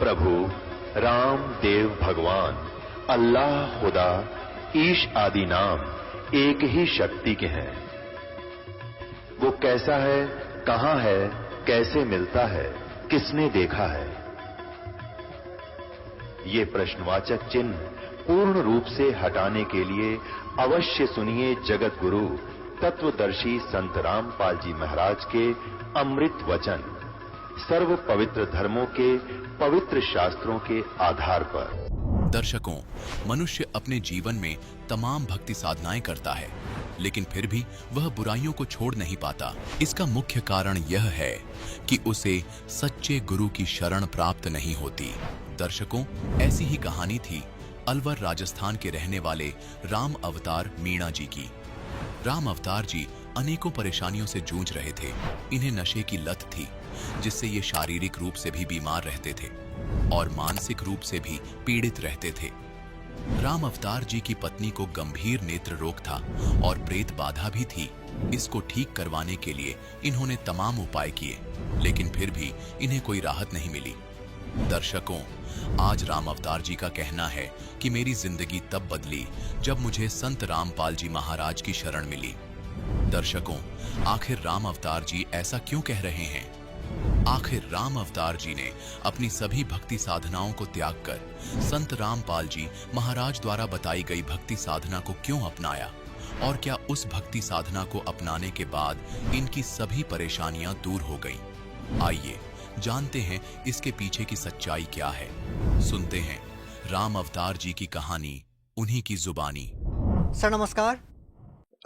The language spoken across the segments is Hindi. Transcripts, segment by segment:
प्रभु राम देव भगवान अल्लाह खुदा ईश आदि नाम एक ही शक्ति के हैं। वो कैसा है, कहां है, कैसे मिलता है, किसने देखा है? ये प्रश्नवाचक चिन्ह पूर्ण रूप से हटाने के लिए अवश्य सुनिए जगत गुरु तत्वदर्शी संत रामपाल जी महाराज के अमृत वचन, सर्व पवित्र धर्मों के पवित्र शास्त्रों के आधार पर। दर्शकों, मनुष्य अपने जीवन में तमाम भक्ति साधनाएं करता है, लेकिन फिर भी वह बुराइयों को छोड़ नहीं पाता। इसका मुख्य कारण यह है कि उसे सच्चे गुरु की शरण प्राप्त नहीं होती। दर्शकों, ऐसी ही कहानी थी अलवर राजस्थान के रहने वाले राम अवतार मीणा जी की। राम अवतार जी अनेकों परेशानियों से जूझ रहे थे। इन्हें नशे की लत थी, जिससे ये शारीरिक रूप से भी बीमार रहते थे और मानसिक रूप से भी पीड़ित रहते थे। राम अवतार जी की पत्नी को गंभीर नेत्र रोग था और प्रेत बाधा भी थी। इसको ठीक करवाने के लिए इन्होंने तमाम उपाय किए, लेकिन फिर भी इन्हें कोई राहत नहीं मिली। दर्शकों, आज राम अवतार जी का कहना है कि मेरी जिंदगी तब बदली जब मुझे संत रामपाल जी महाराज की शरण मिली। दर्शकों, आखिर राम अवतार जी ऐसा क्यों कह रहे हैं? आखिर राम अवतार जी ने अपनी सभी भक्ति साधनाओं को त्याग कर संत रामपाल जी महाराज द्वारा बताई गई भक्ति साधना को क्यों अपनाया? और क्या उस भक्ति साधना को अपनाने के बाद इनकी सभी परेशानियां दूर हो गईं? आइए जानते हैं इसके पीछे की सच्चाई क्या है। सुनते हैं राम अवतार जी की कहानी उन्हीं की जुबानी। सर नमस्कार।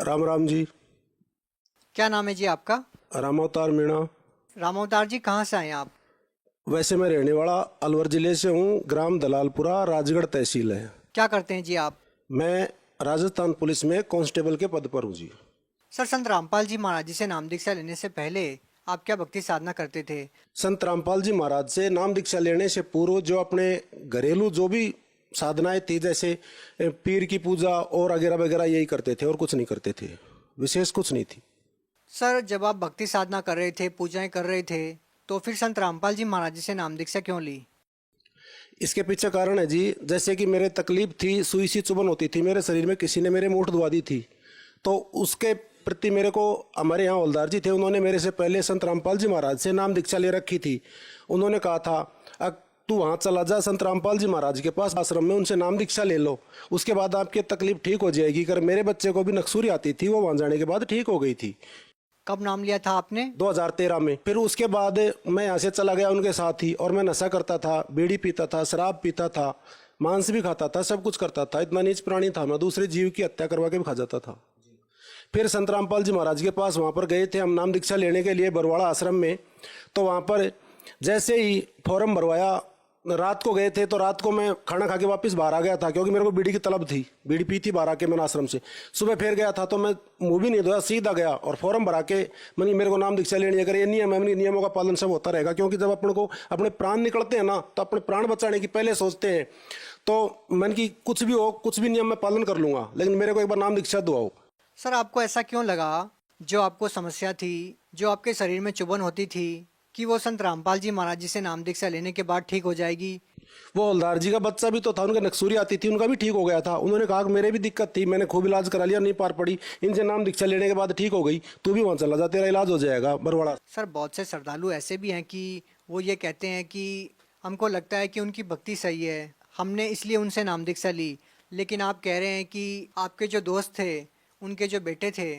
राम राम जी। क्या नाम है जी आपका? राम अवतार मीणा। राम अवतार जी कहाँ से आए आप? वैसे मैं रहने वाला अलवर जिले से हूँ, ग्राम दलालपुरा, राजगढ़ तहसील है। क्या करते हैं जी आप? मैं राजस्थान पुलिस में कांस्टेबल के पद पर हूँ जी। सर, संत रामपाल जी महाराज जी से नाम दीक्षा लेने से पहले आप क्या भक्ति साधना करते थे? संत रामपाल जी महाराज से नाम दीक्षा लेने से पूर्व जो अपने घरेलू जो भी साधनाएं थी, जैसे पीर की पूजा और वगैरह वगैरह, यही करते थे और कुछ नहीं करते थे, विशेष कुछ नहीं थी। सर, जब आप भक्ति साधना कर रहे थे, पूजाएं कर रहे थे, तो फिर संत रामपाल जी महाराज जी से नाम दीक्षा क्यों ली? इसके पीछे कारण है जी, जैसे कि मेरे तकलीफ थी, सुई सी चुभन होती थी मेरे शरीर में, किसी ने मेरे मूठ दबा दी थी, तो उसके प्रति मेरे को हमारे यहाँ हवलदार जी थे, उन्होंने मेरे से पहले संत रामपाल जी महाराज से नाम दीक्षा ले रखी थी। उन्होंने कहा था तू वहाँ चला जा संत रामपाल जी महाराज के पास आश्रम में, उनसे नाम दीक्षा ले लो, उसके बाद आपकी तकलीफ ठीक हो जाएगी। कर मेरे बच्चे को भी नक्सूरी आती थी, वो वहाँ जाने के बाद ठीक हो गई थी। कब नाम लिया था आपने? 2013 में। फिर उसके बाद मैं यहाँ से चला गया उनके साथ ही, और मैं नशा करता था, बीड़ी पीता था, शराब पीता था, मांस भी खाता था, सब कुछ करता था। इतना नीच प्राणी था मैं, दूसरे जीव की हत्या करवा के भी खा जाता था। फिर संत रामपाल जी महाराज के पास वहाँ पर गए थे हम नाम दीक्षा लेने के लिए, बरवाड़ा आश्रम में। तो वहाँ पर जैसे ही फॉर्म भरवाया, रात को गए थे, तो रात को मैं खाना खा के वापस बाहर आ गया था, क्योंकि मेरे को बीड़ी की तलब थी, बीड़ी पी थी बाहर आके मैंने आश्रम से। सुबह फिर गया था, तो मैं मुँह भी नहीं धोया, सीधा गया और फॉर्म भरा के मैंने, मेरे को नाम दीक्षा लेनी है। अगर ये नियम है, नियमों का पालन सब होता रहेगा, क्योंकि जब अपन को अपने प्राण निकलते हैं ना, तो अपने प्राण बचाने की पहले सोचते हैं। तो मैंने कि कुछ भी हो, कुछ भी नियम मैं पालन कर लूँगा, लेकिन मेरे को एक बार नाम दीक्षा दुआओ। सर, आपको ऐसा क्यों लगा, जो आपको समस्या थी, जो आपके शरीर में चुभन होती थी, कि वो संत रामपाल जी महाराज जी से नाम दीक्षा लेने के बाद ठीक हो जाएगी? वो हवलदार जी का बच्चा भी तो था, उनके नक्सूरी आती थी, उनका भी ठीक हो गया था। उन्होंने कहा कि मेरे भी दिक्कत थी, मैंने खूब इलाज करा लिया, नहीं पार पड़ी, इनसे नाम दीक्षा लेने के बाद ठीक हो गई, तू भी वहाँ चला जा, तेरा इलाज हो जाएगा बरवाड़ा। सर, बहुत से श्रद्धालु ऐसे भी हैं कि वो ये कहते हैं कि हमको लगता है कि उनकी भक्ति सही है, हमने इसलिए उनसे नाम दीक्षा ली, लेकिन आप कह रहे हैं कि आपके जो दोस्त थे, उनके जो बेटे थे,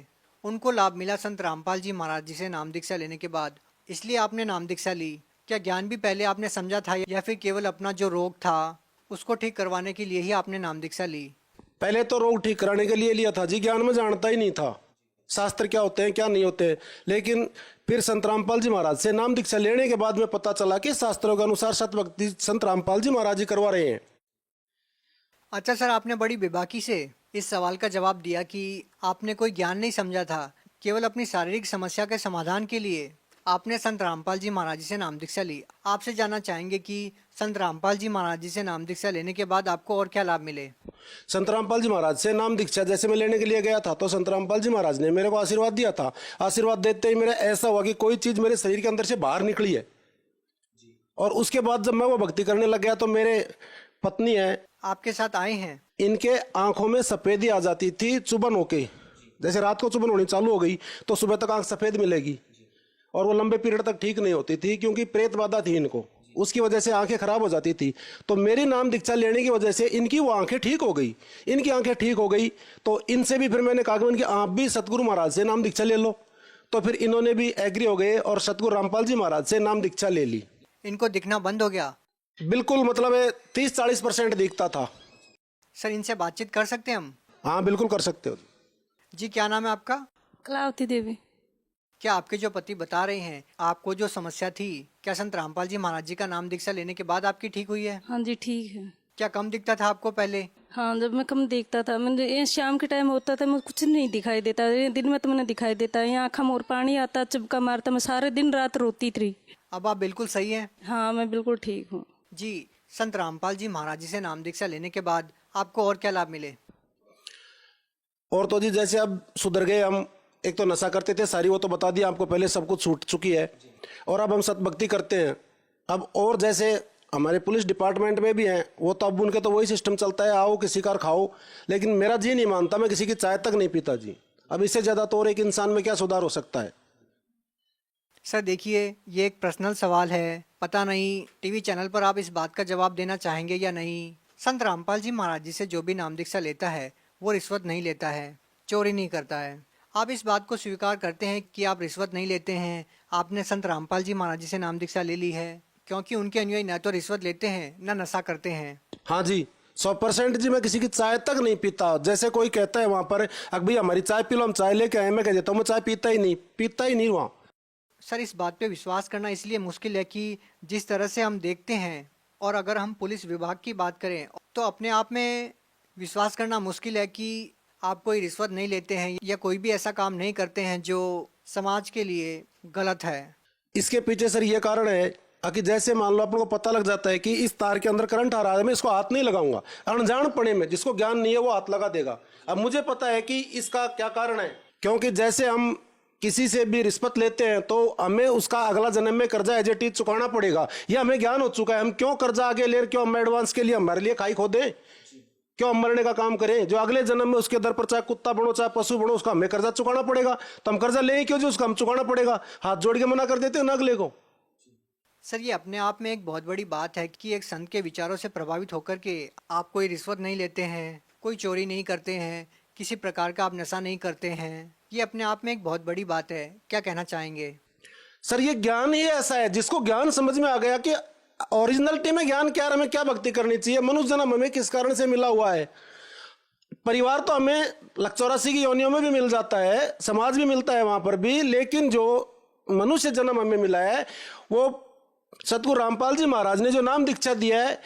उनको लाभ मिला संत रामपाल जी महाराज जी से नाम दीक्षा लेने के बाद, इसलिए आपने नाम दीक्षा ली। क्या ज्ञान भी पहले आपने समझा था, या फिर केवल अपना जो रोग था उसको ठीक करवाने के लिए ही आपने नाम दीक्षा ली? पहले तो रोग ठीक कराने के लिए लिया था जी, ज्ञान में जानता ही नहीं था शास्त्र क्या होते हैं क्या नहीं होते। लेकिन फिर संत रामपाल जी महाराज से नाम दीक्षा लेने के बाद में पता चला कि शास्त्रों के अनुसार सतभक्ति संत रामपाल जी महाराज जी करवा रहे हैं। अच्छा सर, आपने बड़ी बेबाकी से इस सवाल का जवाब दिया कि आपने कोई ज्ञान नहीं समझा था, केवल अपनी शारीरिक समस्या के समाधान के लिए आपने संत रामपाल जी महाराज जी से नाम दीक्षा ली। आपसे जानना चाहेंगे कि संत रामपाल जी महाराज जी से नाम दीक्षा लेने के बाद आपको और क्या लाभ मिले? संत रामपाल जी महाराज से नाम दीक्षा जैसे मैं लेने के लिए गया था, तो संत रामपाल जी महाराज ने मेरे को आशीर्वाद दिया था। आशीर्वाद देते ही मेरा ऐसा हुआ कि कोई चीज़ मेरे शरीर के अंदर से बाहर निकली है, और उसके बाद जब मैं वो भक्ति करने लग गया तो मेरे पत्नी है, आपके साथ आए हैं? इनके आंखों में सफेदी आ जाती थी चुभन होके। जैसे रात को चुभन होनी चालू हो गई तो सुबह तक आंख सफेद मिलेगी, और वो लंबे पीरियड तक ठीक नहीं होती थी क्योंकि प्रेत बाधा थी इनको, उसकी वजह से आंखें खराब हो जाती थी। तो मेरी नाम दीक्षा लेने की वजह से इनकी वो आंखें ठीक हो गई। इनकी आंखें ठीक हो गई तो इनसे भी फिर मैंने कहा कि इनकी आप भी सतगुरु महाराज से नाम दीक्षा ले लो। तो फिर इन्होंने भी एग्री हो गए और सतगुरु रामपाल जी महाराज से नाम दीक्षा ले ली। इनको दिखना बंद हो गया? बिल्कुल, मतलब 30-40% दिखता था। सर, इनसे बातचीत कर सकते हैं हम? हाँ बिल्कुल कर सकते हो जी, क्या नाम है आपका? कलावती देवी। क्या आपके जो पति बता रहे हैं आपको जो समस्या थी, क्या संत रामपाल जी महाराज जी का नाम दीक्षा लेने के बाद आपकी ठीक हुई है? हाँ जी ठीक है। क्या कम दिखता था आपको पहले? हाँ, जब मैं कम देखता था, मैंने ये शाम के टाइम होता था मुझे कुछ नहीं दिखाई देता, ये दिन में तो मैंने दिखाई देता है, यहाँ आँखों में और पानी आता, चबका मारता, मैं सारे दिन रात रोती थी। अब आप बिल्कुल सही हैं? हाँ मैं बिल्कुल ठीक हूँ जी। संत रामपाल जी महाराज जी से नाम दीक्षा लेने के बाद आपको और क्या लाभ मिले? और तो जी जैसे अब सुधर गए हम। एक तो नशा करते थे सारी, वो तो बता दिया आपको पहले, सब कुछ छूट चुकी है। और अब हम सतभक्ति करते हैं। अब और जैसे हमारे पुलिस डिपार्टमेंट में भी हैं, वो तो अब उनके तो वही सिस्टम चलता है, आओ किसी कार खाओ, लेकिन मेरा जी नहीं मानता, मैं किसी की चाय तक नहीं पीता जी। अब इससे ज़्यादा तो और एक इंसान में क्या सुधार हो सकता है? सर देखिए, ये एक पर्सनल सवाल है, पता नहीं टीवी चैनल पर आप इस बात का जवाब देना चाहेंगे या नहीं। संत रामपाल जी महाराज जी से जो भी नाम दीक्षा लेता है वो रिश्वत नहीं लेता है, चोरी नहीं करता है। आप इस बात को स्वीकार करते हैं कि आप रिश्वत नहीं लेते हैं, आपने संत रामपाल जी महाराज जी से नाम दीक्षा ले ली है, क्योंकि उनके अनुयायी न तो रिश्वत लेते हैं न नशा करते हैं। हाँ जी, 100% जी। मैं किसी की चाय तक नहीं पीता। जैसे कोई कहता है वहाँ पर, अब भाई हमारी चाय पी लो, हम चाय लेके आए, मैं कह देता हूँ मैं चाय पीता ही नहीं वहाँ। सर, इस बात पे विश्वास करना इसलिए मुश्किल है कि जिस तरह से हम देखते हैं, और अगर हम पुलिस विभाग की बात करें तो अपने आप में विश्वास करना मुश्किल है कि आप कोई रिश्वत नहीं लेते हैं या कोई भी ऐसा काम नहीं करते हैं जो समाज के लिए गलत है। इसके पीछे सर ये कारण है कि जैसे मान लो आपको पता लग जाता है कि इस तार के अंदर करंट आ रहा है, मैं इसको हाथ नहीं लगाऊंगा। अनजानपने में जिसको ज्ञान नहीं है वो हाथ लगा देगा। अब मुझे पता है कि इसका क्या कारण है, क्योंकि जैसे हम किसी से भी रिश्वत लेते हैं तो हमें उसका अगला जन्म में कर्जा एज इट इज चुकाना पड़ेगा। ये हमें ज्ञान हो चुका है। हम क्यों कर्जा आगे ले, क्यों हम एडवांस के लिए हमारे लिए खाई खो दें, क्यों हम मरने का काम करें? जो अगले जन्म में उसके दर पर चाहे कुत्ता बनो चाहे पशु बनो, उसका हमें कर्जा चुकाना पड़ेगा। तो हम कर्जा लें क्यों, जो उसका हम चुकाना पड़ेगा। हाथ जोड़ के मना कर देते हैं ना अगले को। सर, ये अपने आप में एक बहुत बड़ी बात है कि एक संत के विचारों से प्रभावित होकर के आप कोई रिश्वत नहीं लेते हैं, कोई चोरी नहीं करते हैं, किसी प्रकार का आप नशा नहीं करते हैं। ये अपने आप में एक बहुत बड़ी बात है। क्या कहना चाहेंगे? सर ये ज्ञान ही ऐसा है, जिसको ज्ञान समझ में आ गया कि ओरिजिनलिटी में ज्ञान क्या है, हमें क्या भक्ति करनी चाहिए, मनुष्य जन्म हमें किस कारण से मिला हुआ है। परिवार तो हमें 84 की योनियों में भी मिल जाता है, समाज भी मिलता है वहां पर भी, लेकिन जो मनुष्य जन्म हमें मिला है वो सतगुरु रामपाल जी महाराज ने जो नाम दीक्षा दिया है,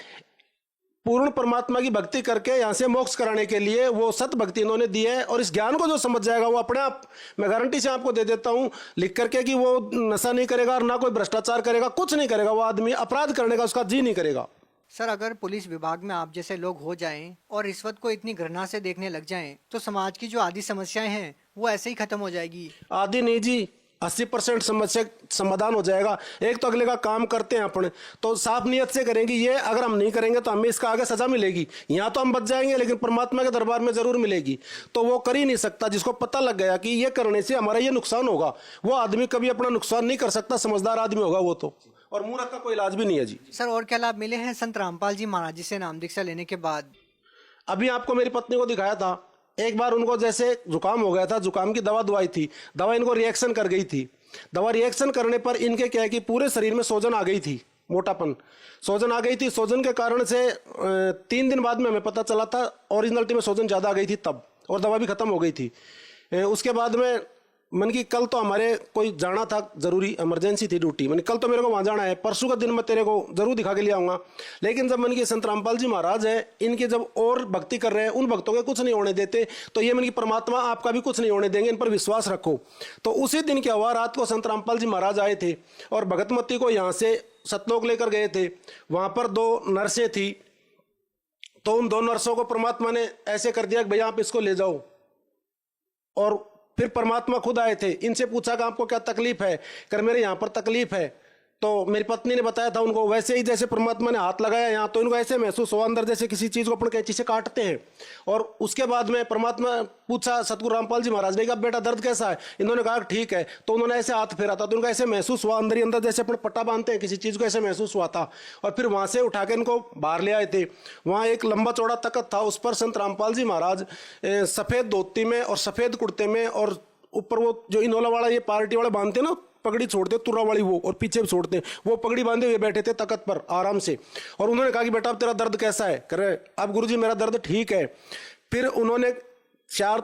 पूर्ण परमात्मा की भक्ति करके यहाँ से मोक्ष कराने के लिए, वो सत भक्ति इन्होंने दी है। और इस ज्ञान को जो समझ जाएगा वो अपने आप, मैं गारंटी से आपको दे देता हूँ लिख करके, कि वो नशा नहीं करेगा और ना कोई भ्रष्टाचार करेगा, कुछ नहीं करेगा। वो आदमी अपराध करने का उसका जी नहीं करेगा। सर, अगर पुलिस विभाग में आप जैसे लोग हो जाएं और रिश्वत को इतनी घृणा से देखने लग जाएं, तो समाज की जो आदि समस्याएं हैं वो ऐसे ही खत्म हो जाएगी? आदि नहीं जी, 80% समस्या समाधान हो जाएगा। एक तो अगले का काम करते हैं अपने, तो साफ नियत से करेंगे। ये अगर हम नहीं करेंगे तो हमें इसका आगे सजा मिलेगी। यहाँ तो हम बच जाएंगे लेकिन परमात्मा के दरबार में जरूर मिलेगी। तो वो कर ही नहीं सकता। जिसको पता लग गया कि ये करने से हमारा ये नुकसान होगा, वो आदमी कभी अपना नुकसान नहीं कर सकता। समझदार आदमी होगा वो तो। और मूर्ख का कोई इलाज भी नहीं है जी। सर, और क्या लाभ मिले हैं संत रामपाल जी महाराज जी से नाम दीक्षा लेने के बाद? अभी आपको मेरी पत्नी को दिखाया था, एक बार उनको जैसे जुकाम हो गया था, जुकाम की दवा दवाई थी, दवा इनको रिएक्शन कर गई थी। दवा रिएक्शन करने पर इनके क्या है कि पूरे शरीर में सूजन आ गई थी, मोटापन, सूजन आ गई थी। सूजन के कारण से 3 दिन बाद में हमें पता चला था ओरिजिनलिटी में सूजन ज़्यादा आ गई थी तब, और दवा भी खत्म हो गई थी। उसके बाद में मन की कल तो हमारे कोई जाना था, जरूरी इमरजेंसी थी ड्यूटी, मैंने कल तो मेरे को वहाँ जाना है, परसों का दिन मैं तेरे को जरूर दिखा के ले आऊँगा। लेकिन जब मन की संत रामपाल जी महाराज है, इनके जब और भक्ति कर रहे हैं, उन भक्तों के कुछ नहीं होने देते, तो ये मन की परमात्मा आपका भी कुछ नहीं होने देंगे, इन पर विश्वास रखो। तो उसी दिन क्या हुआ, रात को संत रामपाल जी महाराज आए थे और भगतमती को यहाँ से सतलोक लेकर गए थे। वहाँ पर 2 नर्सें थी, तो उन 2 नर्सों को परमात्मा ने ऐसे कर दिया कि भैया आप इसको ले जाओ। और फिर परमात्मा खुद आए थे, इनसे पूछा कि आपको क्या तकलीफ है? कर मेरे यहाँ पर तकलीफ है तो मेरी पत्नी ने बताया था उनको, वैसे ही जैसे परमात्मा ने हाथ लगाया यहाँ तो इनको ऐसे महसूस हुआ अंदर जैसे किसी चीज़ को अपन कैंची से काटते हैं। और उसके बाद में परमात्मा पूछा सतगुरु रामपाल जी महाराज ने, कहा बेटा दर्द कैसा है? इन्होंने कहा ठीक है। तो उन्होंने ऐसे हाथ फेरा था तो उनको ऐसे महसूस हुआ अंदर ही अंदर जैसे अपन पट्टा बांधते हैं किसी चीज़ को, ऐसे महसूस हुआ था। और फिर वहाँ से उठा के इनको बाहर ले आए थे। वहाँ एक लंबा चौड़ा तख्त था, उस पर संत रामपाल जी महाराज सफ़ेद धोती में और सफ़ेद कुर्ते में, और ऊपर वो जो इनोला वाला ये पार्टी वाले बांधते हैं ना, पगड़ी छोड़ते तुर्रा वाली वो, और पीछे भी छोड़ते हैं, वो पगड़ी बांधे हुए बैठे थे तख्त पर आराम से। और उन्होंने कहा कि बेटा अब तेरा दर्द कैसा है? कह रहे अब गुरुजी मेरा दर्द ठीक है। फिर उन्होंने 2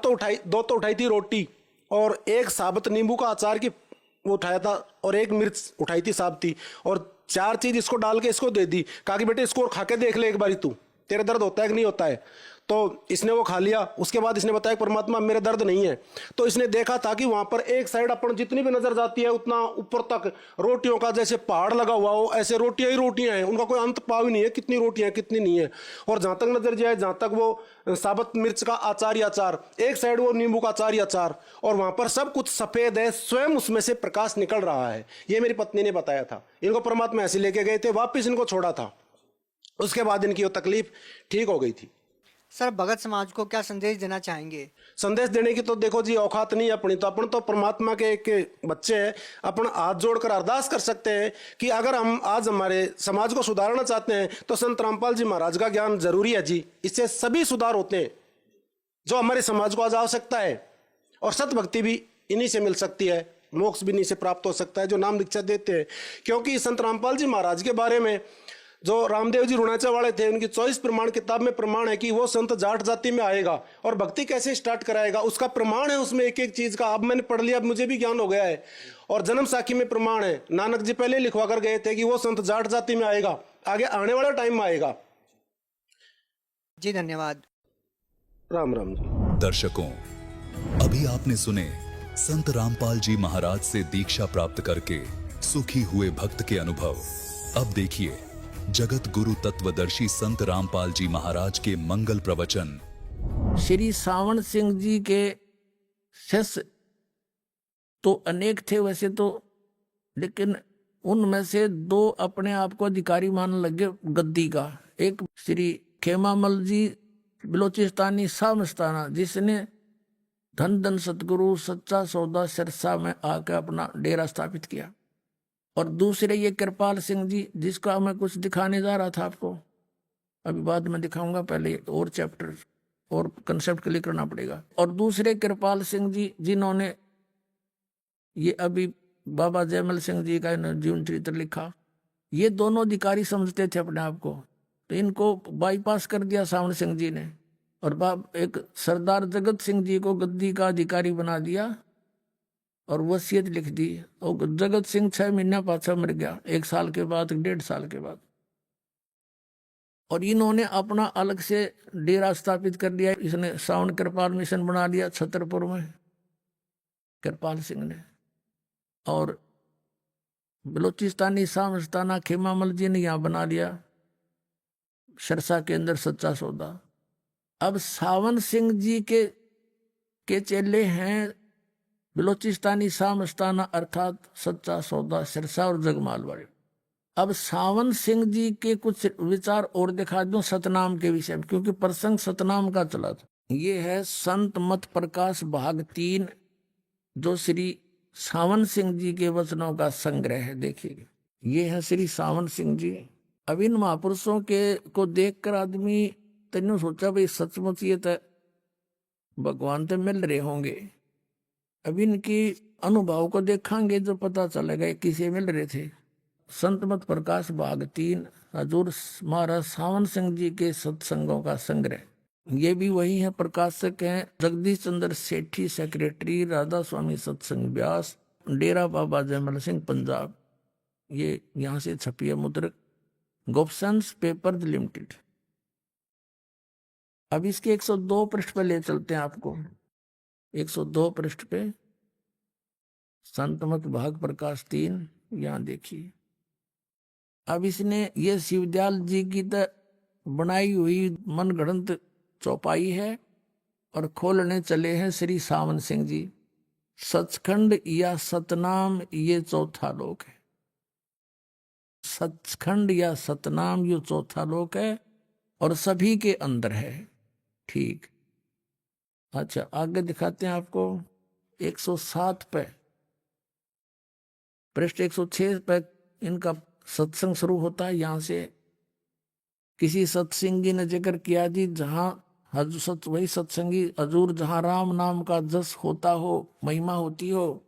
तो उठाई थी रोटी, और 1 साबुत नींबू का अचार की वो उठाया था, और 1 मिर्च उठाई थी साबती, और 4 चीज इसको डाल के इसको दे दी। कहा कि बेटे इसको खा के देख ले एक बारी, तू तेरा दर्द होता है कि नहीं होता है। तो इसने वो खा लिया। उसके बाद इसने बताया परमात्मा मेरे दर्द नहीं है। तो इसने देखा था कि वहां पर एक साइड अपन जितनी भी नजर जाती है उतना ऊपर तक रोटियों का जैसे पहाड़ लगा हुआ हो, ऐसे रोटियां ही रोटियां हैं, उनका कोई अंत पाव ही नहीं है, कितनी रोटियां कितनी नहीं है। और जहां तक नजर जाए, जहां तक वो साबुत मिर्च का अचार ही अचार, एक साइड वो नींबू का अचार ही अचार, और वहां पर सब कुछ सफेद है, स्वयं उसमें से प्रकाश निकल रहा है। ये मेरी पत्नी ने बताया था। इनको परमात्मा ऐसे लेके गए थे, वापिस इनको छोड़ा था। उसके बाद इनकी वो तकलीफ ठीक हो गई थी। सर भगत समाज को क्या संदेश देना चाहेंगे? संदेश देने की तो देखो जी औकात नहीं है अपनी, तो अपन तो परमात्मा के एक बच्चे हैं। अपन हाथ जोड़कर अरदास कर सकते हैं कि अगर हम आज हमारे समाज को सुधारना चाहते हैं तो संत रामपाल जी महाराज का ज्ञान जरूरी है जी। इससे सभी सुधार होते हैं जो हमारे समाज को आज आवश्यकता है। और सतभक्ति भी इन्हीं से मिल सकती है, मोक्ष भी इन्हीं से प्राप्त हो सकता है जो नाम दीक्षा देते हैं। क्योंकि संत रामपाल जी महाराज के बारे में जो रामदेव जी रुणाचा वाले थे, उनकी 24 प्रमाण किताब में प्रमाण है कि वो संत जाट जाति में आएगा और भक्ति कैसे स्टार्ट कराएगा, उसका प्रमाण है उसमें एक एक चीज का। अब मैंने पढ़ लिया, अब मुझे भी ज्ञान हो गया है। और जन्म साखी में प्रमाण है, नानक जी पहले लिखवा कर गए थे कि वो संत जाट जाति में आएगा, आगे आने वाला टाइम में आएगा। जी धन्यवाद। राम राम जी। दर्शकों, अभी आपने सुने संत रामपाल जी महाराज से दीक्षा प्राप्त करके सुखी हुए भक्त के अनुभव। अब देखिए जगत गुरु तत्वदर्शी संत रामपाल जी महाराज के मंगल प्रवचन। श्री सावन सिंह जी के शिष्य तो अनेक थे वैसे तो, लेकिन उनमें से 2 अपने आप को अधिकारी मानने लगे गद्दी का। एक श्री खेमामल जी बलोचिस्तानी सामस्ताना, जिसने धन धन सतगुरु सच्चा सौदा सिरसा में आकर अपना डेरा स्थापित किया। और दूसरे ये कृपाल सिंह जी, जिसका मैं कुछ दिखाने जा रहा था आपको, अभी बाद में दिखाऊंगा, पहले और चैप्टर और कंसेप्ट क्लियर करना पड़ेगा। और दूसरे कृपाल सिंह जी, जिन्होंने ये अभी बाबा जयमल सिंह जी का जीवन चरित्र लिखा, ये दोनों अधिकारी समझते थे अपने आप को, तो इनको बाईपास कर दिया सावन सिंह जी ने, और एक सरदार जगत सिंह जी को गद्दी का अधिकारी बना दिया और वसीयत लिख दी। और जगत सिंह 6 महीना पाछा मर गया, 1 साल के बाद, 1.5 साल के बाद। और इन्होंने अपना अलग से डेरा स्थापित कर लिया। इसने सावन कृपाल मिशन बना लिया छतरपुर में, कृपाल सिंह ने। और बलोचिस्तानी सामस्ताना खेमामल जी ने यहाँ बना लिया सिरसा के अंदर सच्चा सौदा। अब सावन सिंह जी के चेले हैं बलोचिस्तानी सामस्ताना अर्थात सच्चा सौदा सिरसा और जगमाल वाले। अब सावन सिंह जी के कुछ विचार और दिखा दूं सतनाम के विषय में, क्योंकि प्रसंग सतनाम का चला था। ये है संत मत प्रकाश भाग 3, जो श्री सावन सिंह जी के वचनों का संग्रह है। देखिए, ये है श्री सावन सिंह जी। अब इन महापुरुषों के को देखकर आदमी तेने सोचा भाई सचमुच ये तो भगवान तो मिल रहे होंगे। अब इनकी अनुभव को देखेंगे जो पता चलेगा किसे मिल रहे थे। संत मत प्रकाश भाग 3, हजूर महाराज सावन सिंह जी के सत्संगों का संग्रह। ये भी वही है, प्रकाशक हैं जगदीश चंद्र सेठी, सेक्रेटरी राधा स्वामी सत्संग व्यास, डेरा बाबा जयमल सिंह पंजाब। ये यहाँ से छपी है मुद्रक, गोपसंस पेपर्स लिमिटेड। अब इसके 102 पृष्ठ पे ले चलते हैं आपको। 102 पृष्ठ पे संतमत भाग प्रकाश 3, यहाँ देखिए। अब इसने ये शिवदयाल जी की तो बनाई हुई मनगढ़ंत चौपाई है, और खोलने चले हैं श्री सावन सिंह जी। सचखंड या सतनाम ये चौथा लोक है। सचखंड या सतनाम ये चौथा लोक है और सभी के अंदर है। ठीक, अच्छा आगे दिखाते हैं आपको 107 पे, पृष्ठ 106 पे इनका सत्संग शुरू होता है। यहां से किसी सत्संगी ने जिक्र किया जी, जहां वही सत्संगी हजूर जहां राम नाम का जस होता हो, महिमा होती हो।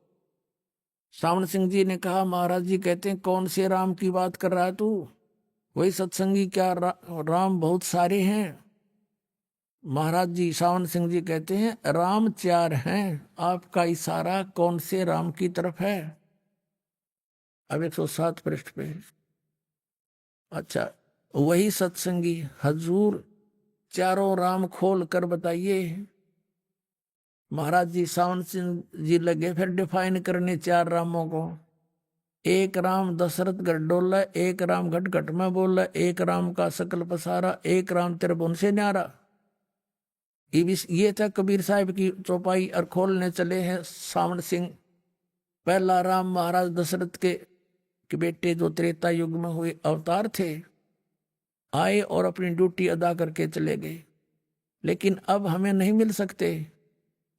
सावण सिंह जी ने कहा महाराज जी कहते हैं कौन से राम की बात कर रहा है तू? वही सत्संगी क्या राम बहुत सारे हैं? महाराज जी सावन सिंह जी कहते हैं राम 4 हैं, आपका इशारा कौन से राम की तरफ है? अब 107 पृष्ठ पे। अच्छा, वही सत्संगी हजूर चारों राम खोल कर बताइए। महाराज जी सावन सिंह जी लगे फिर डिफाइन करने 4 रामों को। एक राम दशरथ गढ़ डोला, एक राम घट घट में बोला, एक राम का सकल पसारा, एक राम त्रिभुवन से न्यारा। ये था कबीर साहब की चौपाई और खोलने चले हैं सावन सिंह। पहला राम महाराज दशरथ के बेटे जो त्रेता युग में हुए अवतार थे, आए और अपनी ड्यूटी अदा करके चले गए। लेकिन अब हमें नहीं मिल सकते,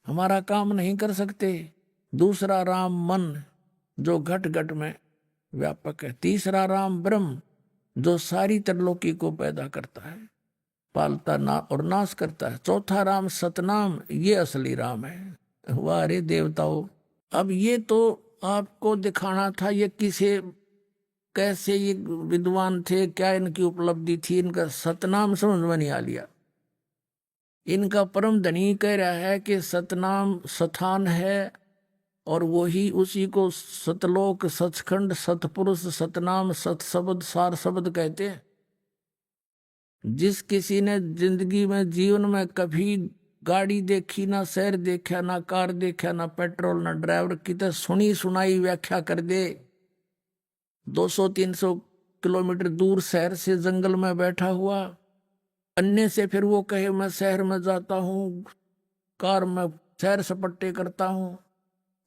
हमारा काम नहीं कर सकते। दूसरा राम मन जो घट घट में व्यापक है। तीसरा राम ब्रह्म जो सारी त्रिलोकी को पैदा करता है, पालता ना और नाश करता है। चौथा राम सतनाम, ये असली राम है। वाह रे देवताओं, अब ये तो आपको दिखाना था ये किसे कैसे ये विद्वान थे, क्या इनकी उपलब्धि थी। इनका सतनाम समझ में नहीं आ लिया। इनका परम धनी कह रहा है कि सतनाम स्थान है और वही उसी को सतलोक सचखंड सतपुरुष सतनाम सतशब्द सार शब्द कहते हैं। जिस किसी ने जिंदगी में जीवन में कभी गाड़ी देखी ना, शहर देखा ना, कार देखा ना, पेट्रोल ना, ड्राइवर की तो सुनी सुनाई व्याख्या कर दे। 200-300 किलोमीटर दूर शहर से जंगल में बैठा हुआ, अन्य से फिर वो कहे मैं शहर में जाता हूँ, कार में सैर सपट्टे करता हूँ,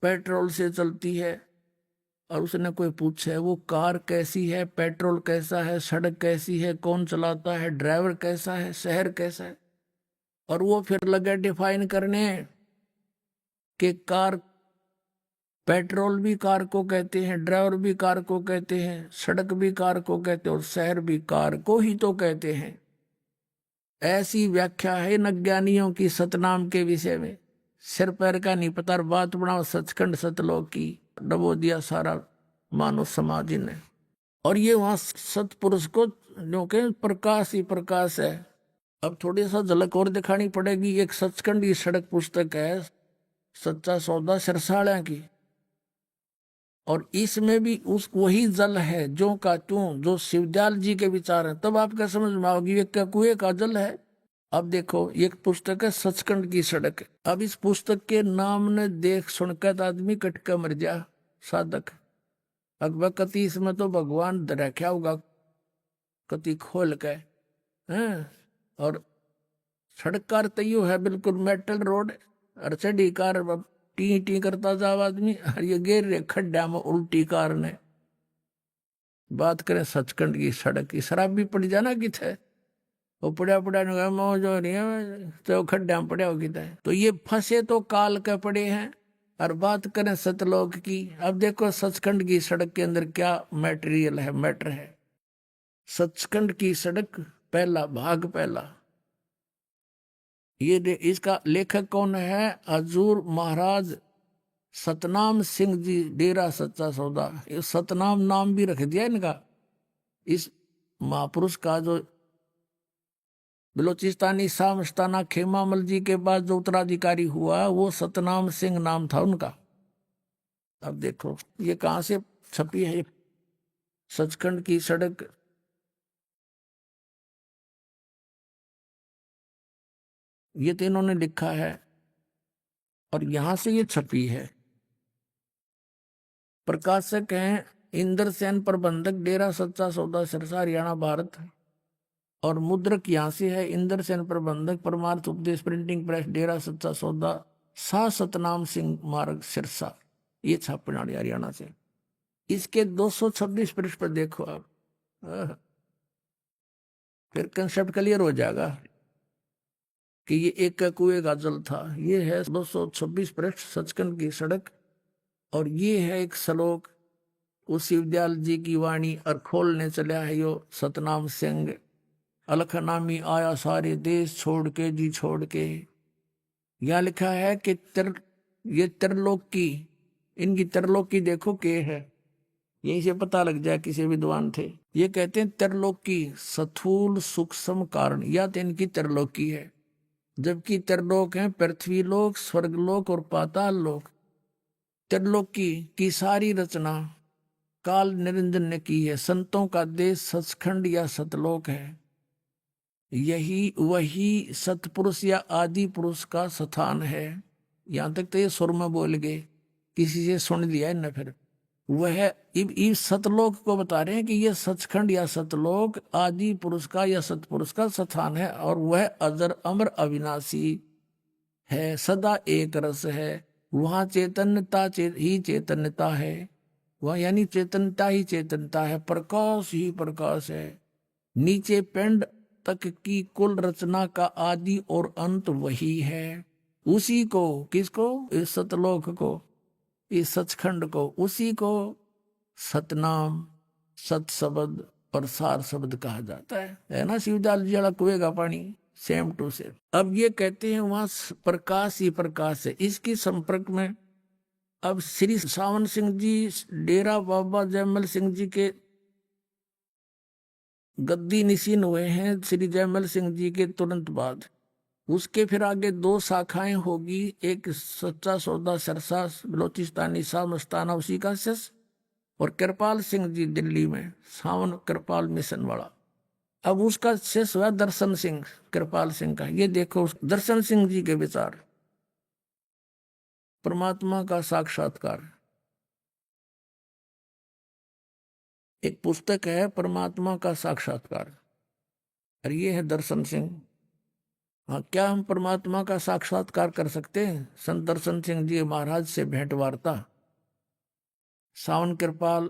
पेट्रोल से चलती है। और उसने कोई पूछे वो कार कैसी है, पेट्रोल कैसा है, सड़क कैसी है, कौन चलाता है, ड्राइवर कैसा है, शहर कैसा है। और वो फिर लगे डिफाइन करने कि कार, पेट्रोल भी कार को कहते हैं, ड्राइवर भी कार को कहते हैं, सड़क भी कार को कहते हैं और शहर भी कार को ही तो कहते हैं। ऐसी व्याख्या है न ज्ञानियों की सतनाम के विषय में। सिर पैर का नहीं पता, बात बनाओ सचखंड सतलोक की, डबो दिया सारा मानव समाज ने। और ये वहां सतपुरुष को जो के प्रकाश ही प्रकाश है। अब थोड़ी सा झलक और दिखानी पड़ेगी। एक सचखंड की सड़क पुस्तक है सच्चा सौदा सिरसाड़ा की, और इसमें भी उस वही जल है जो का त्यों जो शिवदयाल जी के विचार है। तब आपका समझ में आओगी ये क्या कुएं का जल है। अब देखो एक पुस्तक है सचखंड की सड़क। अब इस पुस्तक के नाम ने देख सुनकर आदमी कटका मर जा साधक। अकबर कति इसमें तो भगवान रखा होगा कति खोल के हैं। और सड़क कार तैयो है बिल्कुल मेटल रोड, और चढ़ी कार टी टी करता जाओ आदमी, और ये गिर रहे खड्डा में उल्टी कार ने। बात करें सचखंड की सड़क की, शराब भी पड़ जाना किथे, वो पड़ा पड़ा मौज हो रही है तो खड्डा में पड़ा हो किथे। तो ये फंसे तो काल के पड़े हैं। और बात करें सतलोक की, अब देखो सचखंड की सड़क के अंदर क्या मैटेरियल है, मैटर है। सचखंड की सड़क पहला भाग पहला, ये इसका लेखक कौन है? हजूर महाराज सतनाम सिंह जी, डेरा सच्चा सौदा। ये सतनाम नाम भी रख दिया इनका। इस महापुरुष का जो बलोचिस्तानी शाह मस्ताना खेमामल जी के बाद जो उत्तराधिकारी हुआ वो सतनाम सिंह नाम था उनका। अब देखो ये कहां से छपी है सचखंड की सड़क। ये तो इन्होंने लिखा है और यहां से ये छपी है। प्रकाशक हैं इंद्र सेन, प्रबंधक डेरा सच्चा सौदा सिरसा हरियाणा भारत। और मुद्रक यहां से है इंद्र सेन, प्रबंधक परमार्थ उपदेश प्रिंटिंग प्रेस डेरा सच्चा सौदा शाह सतनाम सिंह मार्ग सिरसा। ये छापनाड़ी हरियाणा से। इसके 226 पृष्ठ पर देखो आप, फिर कंसेप्ट क्लियर हो जाएगा कि ये एक का कुएं का जल था। ये है 226 पृष्ठ सचखंड की सड़क, और ये है एक श्लोक उस शिवदयाल जी की वाणी, और खोलने चला है यो सतनाम सिंह। अलख नामी आया सारे देश छोड़ के जी छोड़ के। यहाँ लिखा है कि ये त्रिलोक की, इनकी त्रिलोक की देखो के है, यहीं से पता लग जाए किसी विद्वान थे। ये कहते हैं त्रिलोक की स्थूल सूक्ष्म कारण, या तो इनकी त्रिलोकी है, जबकि त्रिलोक है पृथ्वी लोक, स्वर्गलोक और पाताल लोक। त्रिलोकी की सारी रचना काल निरंजन ने की है। संतों का देश सचखंड या सतलोक है। यही वही सतपुरुष या आदि पुरुष का स्थान है। यहां तक तो ये सुर में बोल गए, किसी से सुन लिया है न। फिर वह इस सतलोक को बता रहे हैं कि यह सचखंड या सतलोक आदि पुरुष का या सतपुरुष का स्थान है, और वह अजर अमर अविनाशी है, सदा एक रस है। वहां चैतन्यता ही चैतन्यता है, वह यानी चैतन्यता ही चैतन्यता है, प्रकाश ही प्रकाश है। नीचे पिंड तक की कुल रचना का आदि और अंत वही है। उसी को, किसको? इस सतलोक को, इस सचखंड को, उसी को सतनाम, सत शब्द और सार शब्द कहा जाता है ना। शिवदयाल जी वाला कुएं का पानी सेम टू सेम। अब ये कहते हैं वहां प्रकाश ही प्रकाश है। इसकी संपर्क में अब श्री सावन सिंह जी डेरा बाबा जयमल सिंह जी के गद्दी निशीन हुए हैं श्री जयमल सिंह जी के तुरंत बाद। उसके फिर आगे दो शाखाएं होगी, एक सच्चा सौदा सरसा बलोचिस्तानी शाह मस्ताना उसी का शिष्य, और कृपाल सिंह जी दिल्ली में सावन कृपाल मिशन वाला। अब उसका शिष्य हुआ दर्शन सिंह, कृपाल सिंह का। ये देखो दर्शन सिंह जी के विचार, परमात्मा का साक्षात्कार। एक पुस्तक है परमात्मा का साक्षात्कार, और ये है दर्शन सिंह। हाँ, क्या हम परमात्मा का साक्षात्कार कर सकते हैं? संत दर्शन सिंह जी महाराज से भेंट वार्ता, सावन कृपाल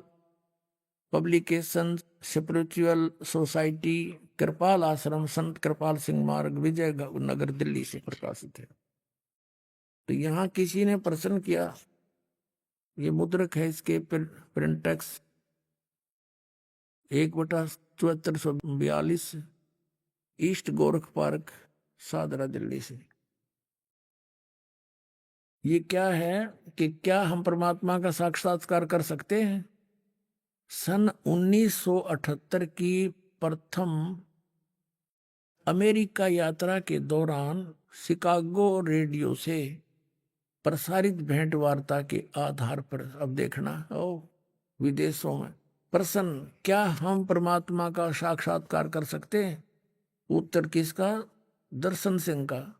पब्लिकेशन, स्पिरिचुअल सोसाइटी, कृपाल आश्रम, संत कृपाल सिंह मार्ग, विजय नगर दिल्ली से प्रकाशित है। तो यहाँ किसी ने प्रश्न किया, ये मुद्रक है इसके printex 1/7442 east Gorakh park Sadra Delhi से। ये क्या है कि क्या हम परमात्मा का साक्षात्कार कर सकते हैं? सन 1978 की प्रथम अमेरिका यात्रा के दौरान शिकागो रेडियो से प्रसारित भेंट वार्ता के आधार पर, अब देखना विदेशों में प्रश्न, क्या हम परमात्मा का साक्षात्कार कर सकते हैं? उत्तर किसका? दर्शन सिंह का।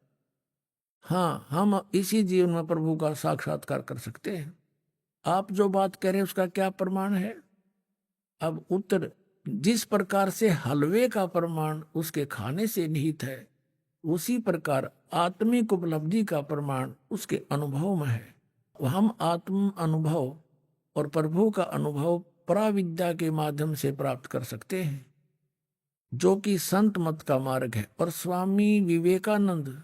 हाँ, हम इसी जीवन में प्रभु का साक्षात्कार कर सकते हैं। आप जो बात कह रहे हैं उसका क्या प्रमाण है? अब उत्तर, जिस प्रकार से हलवे का प्रमाण उसके खाने से निहित है, उसी प्रकार आत्मिक उपलब्धि का प्रमाण उसके अनुभव में है। हम आत्म अनुभव और प्रभु का अनुभव पराविद्या के माध्यम से प्राप्त कर सकते हैं, जो कि संत मत का मार्ग है। और स्वामी विवेकानंद,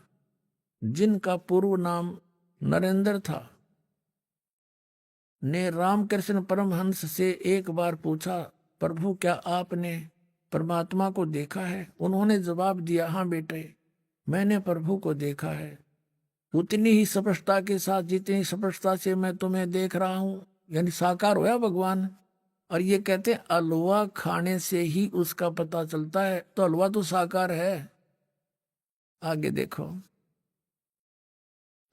जिनका पूर्व नाम नरेंद्र था, ने रामकृष्ण परमहंस से एक बार पूछा, प्रभु क्या आपने परमात्मा को देखा है? उन्होंने जवाब दिया, हाँ बेटे, मैंने प्रभु को देखा है, उतनी ही स्पष्टता के साथ जितनी स्पष्टता से मैं तुम्हें देख रहा हूं। यानी साकार होया भगवान। और ये कहते हैं हलवा खाने से ही उसका पता चलता है, तो हलवा तो साकार है। आगे देखो,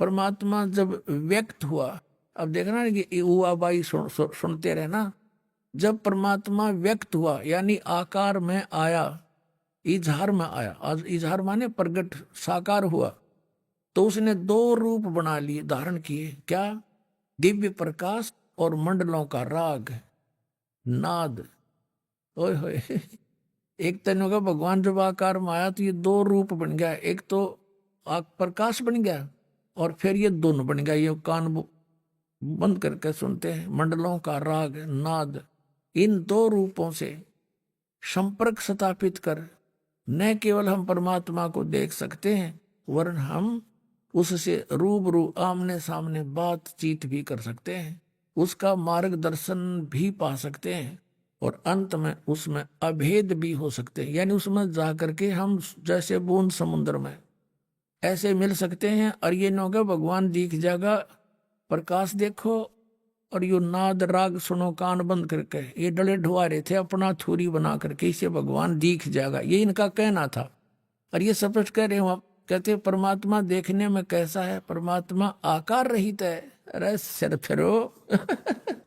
परमात्मा जब व्यक्त हुआ, अब देखना कि हुआ बाई सुनते रहना, जब परमात्मा व्यक्त हुआ यानी आकार में आया, इजहार में आया, आज इजहार माने प्रगट, साकार हुआ, तो उसने दो रूप बना लिए, धारण किए। क्या? दिव्य प्रकाश और मंडलों का राग, नाद। ओए होए, एक तन का भगवान जब आकार में आया तो ये दो रूप बन गया, एक तो प्रकाश बन गया और फिर ये दोनों बन गया। ये कान बंद करके सुनते हैं, मंडलों का राग, नाद। इन दो रूपों से संपर्क स्थापित कर न केवल हम परमात्मा को देख सकते हैं, वरन हम उससे रूबरू आमने सामने बातचीत भी कर सकते हैं, उसका मार्गदर्शन भी पा सकते हैं, और अंत में उसमें अभेद भी हो सकते हैं। यानी उसमें जा करके हम जैसे बूंद समुद्र में ऐसे मिल सकते हैं। और ये न होगा भगवान दिख जाएगा, प्रकाश देखो और यो नाद राग सुनो कान बंद करके, ये डले ढुआरे थे अपना थूरी बना करके, इसे भगवान दिख जाएगा, ये इनका कहना था। और ये स्पष्ट कह रहे हो आप, कहते हैं परमात्मा देखने में कैसा है? परमात्मा आकार रहित है। अरे सिर फिरो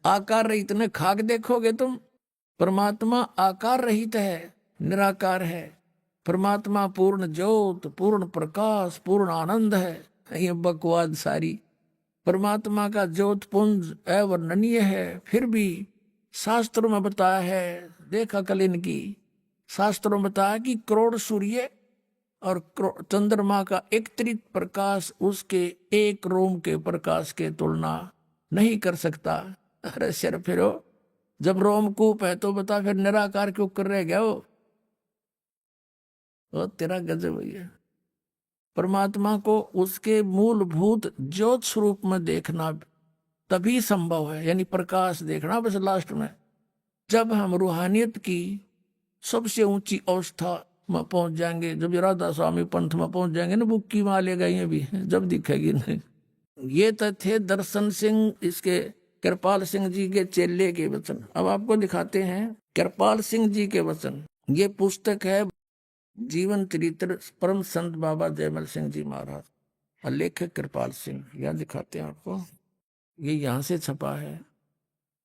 आकार रहित ने खाक देखोगे तुम? परमात्मा आकार रहित है, निराकार है। परमात्मा पूर्ण ज्योत, पूर्ण प्रकाश, पूर्ण आनंद है। ये बकवाद सारी। परमात्मा का ज्योत पुंज अवर्णनीय है, फिर भी शास्त्रों में बताया है, देखा कल इनकी शास्त्रों में बताया कि करोड़ सूर्य और चंद्रमा का एकत्रित प्रकाश उसके एक रोम के प्रकाश के तुलना नहीं कर सकता। अरे सिर फिरो, जब रोमकूप है तो बता फिर निराकार क्यों कर रह गया वो तेरा गजब भैया। परमात्मा को उसके मूलभूत ज्योत स्वरूप में देखना तभी संभव है, यानी प्रकाश देखना। बस लास्ट में जब हम रूहानियत की सबसे ऊंची अवस्था में पहुंच जाएंगे, जब राधा स्वामी पंथ में पहुंच जाएंगे ना, बुक्की में लेगा ये भी जब दिखेगी नहीं। ये तो थे दर्शन सिंह, इसके कृपाल सिंह जी के चेले के वचन। अब आपको दिखाते हैं कृपाल सिंह जी के वचन। ये पुस्तक है जीवन चरित्र परम संत बाबा जयमल सिंह जी महाराज, और लेखक कृपाल सिंह। यहाँ दिखाते हैं आपको, ये यहाँ से छपा है,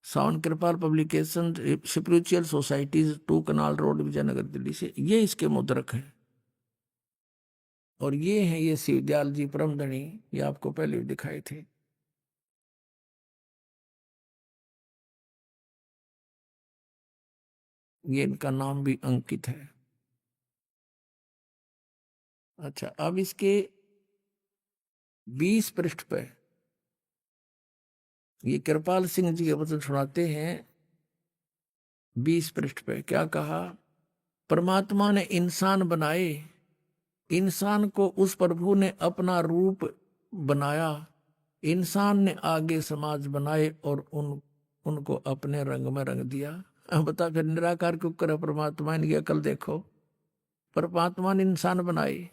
सावन कृपाल publication, spiritual societies, 2 canal road, Vijayanagar, Delhi से। ये इसके मुद्रक है। और ये है ये शिवदयाल जी परमधनी, ये आपको पहले भी दिखाए थे। ये इनका नाम भी अंकित है। अच्छा, अब इसके 20 पृष्ठ पे ये कृपाल सिंह जी के वचन सुनाते हैं। 20 पृष्ठ पे क्या कहा? परमात्मा ने इंसान बनाए, इंसान को उस प्रभु ने अपना रूप बनाया, इंसान ने आगे समाज बनाए और उनको अपने रंग में रंग दिया। अब बता फिर निराकार क्यों करे परमात्मा? इनकी अकल देखो। परमात्मा ने इंसान बनाए,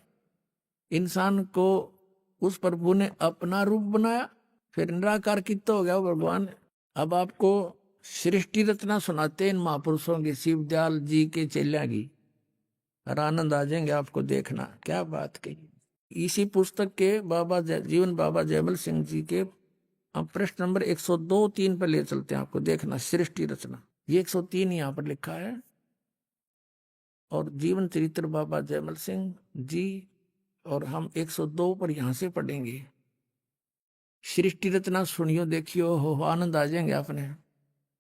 इंसान को उस प्रभु ने अपना रूप बनाया, फिर निराकार कितना हो गया भगवान। अब आपको सृष्टि रचना सुनाते हैं इन महापुरुषों की, शिवदयाल जी के चेल्या की, और आनंद आ जाएंगे आपको, देखना क्या बात कही। इसी पुस्तक के जीवन बाबा जयमल सिंह जी के प्रश्न नंबर 102-3 पर ले चलते हैं आपको, देखना सृष्टि रचना। ये 103 यहाँ पर लिखा है, और जीवन चरित्र बाबा जयमल सिंह जी, और हम 102 पर यहां से पढ़ेंगे। सृष्टि रचना सुनियो, देखियो, हो आनंद आ जाएंगे आपने।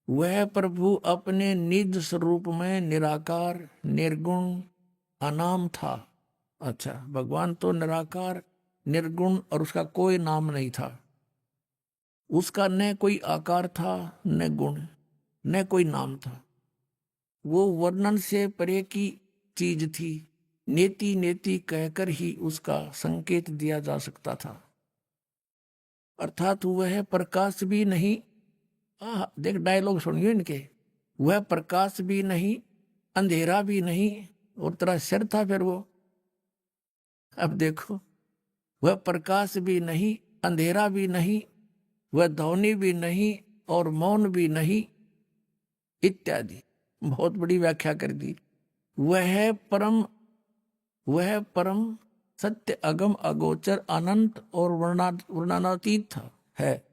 वह प्रभु अपने निज स्वरूप में निराकार, निर्गुण, अनाम था। अच्छा, भगवान तो निराकार, निर्गुण, और उसका कोई नाम नहीं था। उसका न कोई आकार था, न गुण, न कोई नाम था। वो वर्णन से परे की चीज थी। नेति नेति कहकर ही उसका संकेत दिया जा सकता था। अर्थात वह प्रकाश भी नहीं, देख डायलॉग सुनियो इनके, वह प्रकाश भी नहीं, अंधेरा भी नहीं, और तेरा सिर था फिर वो। अब देखो, वह प्रकाश भी नहीं, अंधेरा भी नहीं, वह ध्वनि भी नहीं, और मौन भी नहीं, इत्यादि बहुत बड़ी व्याख्या कर दी। वह परम सत्य, अगम, अगोचर, अनंत और वर्णनातीत था है।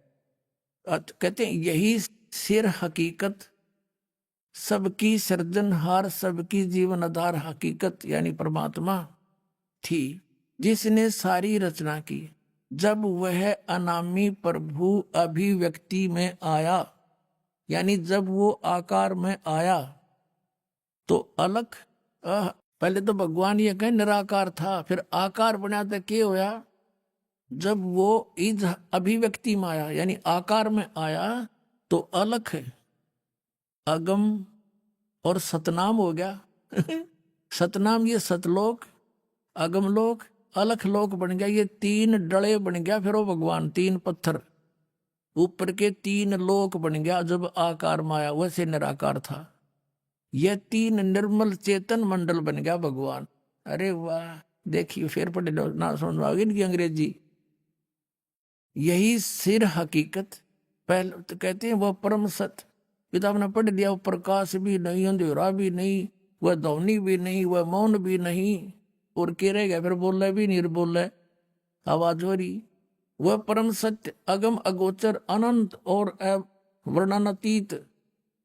कहते हैं यही सिर हकीकत, सबकी सृजनहार, सबकी जीवन आधार हकीकत यानी परमात्मा थी, जिसने सारी रचना की। जब वह अनामी प्रभु अभिव्यक्ति में आया, यानी जब वो आकार में आया, तो अलग पहले तो भगवान ये कहे निराकार था, फिर आकार बना तो क्या होया? जब वो इस अभिव्यक्ति में आया, यानी आकार में आया, तो अलग है, अगम और सतनाम हो गया। सतनाम ये सतलोक, अगमलोक, अलख लोक बन गया। ये 3 डले बन गया फिर वो भगवान, 3 पत्थर ऊपर के 3 लोक बन गया जब आकार में आया, वैसे निराकार था। यह 3 निर्मल चेतन मंडल बन गया भगवान। अरे वाह, देखिए फिर पढ़े लो ना समझ आओगे इनकी अंग्रेजी। यही सिर हकीकत, पहले तो कहते हैं वह परम सत्य। किताब ने पढ़ लिया, वो प्रकाश भी नहीं, अंधेरा भी नहीं, वह ध्वनि भी नहीं, वह मौन भी नहीं, और के रह गया फिर बोल रहा भी नहीं बोल रहा, आवाज हो रही। वह परम सत्य अगम अगोचर अनंत और वर्णनातीत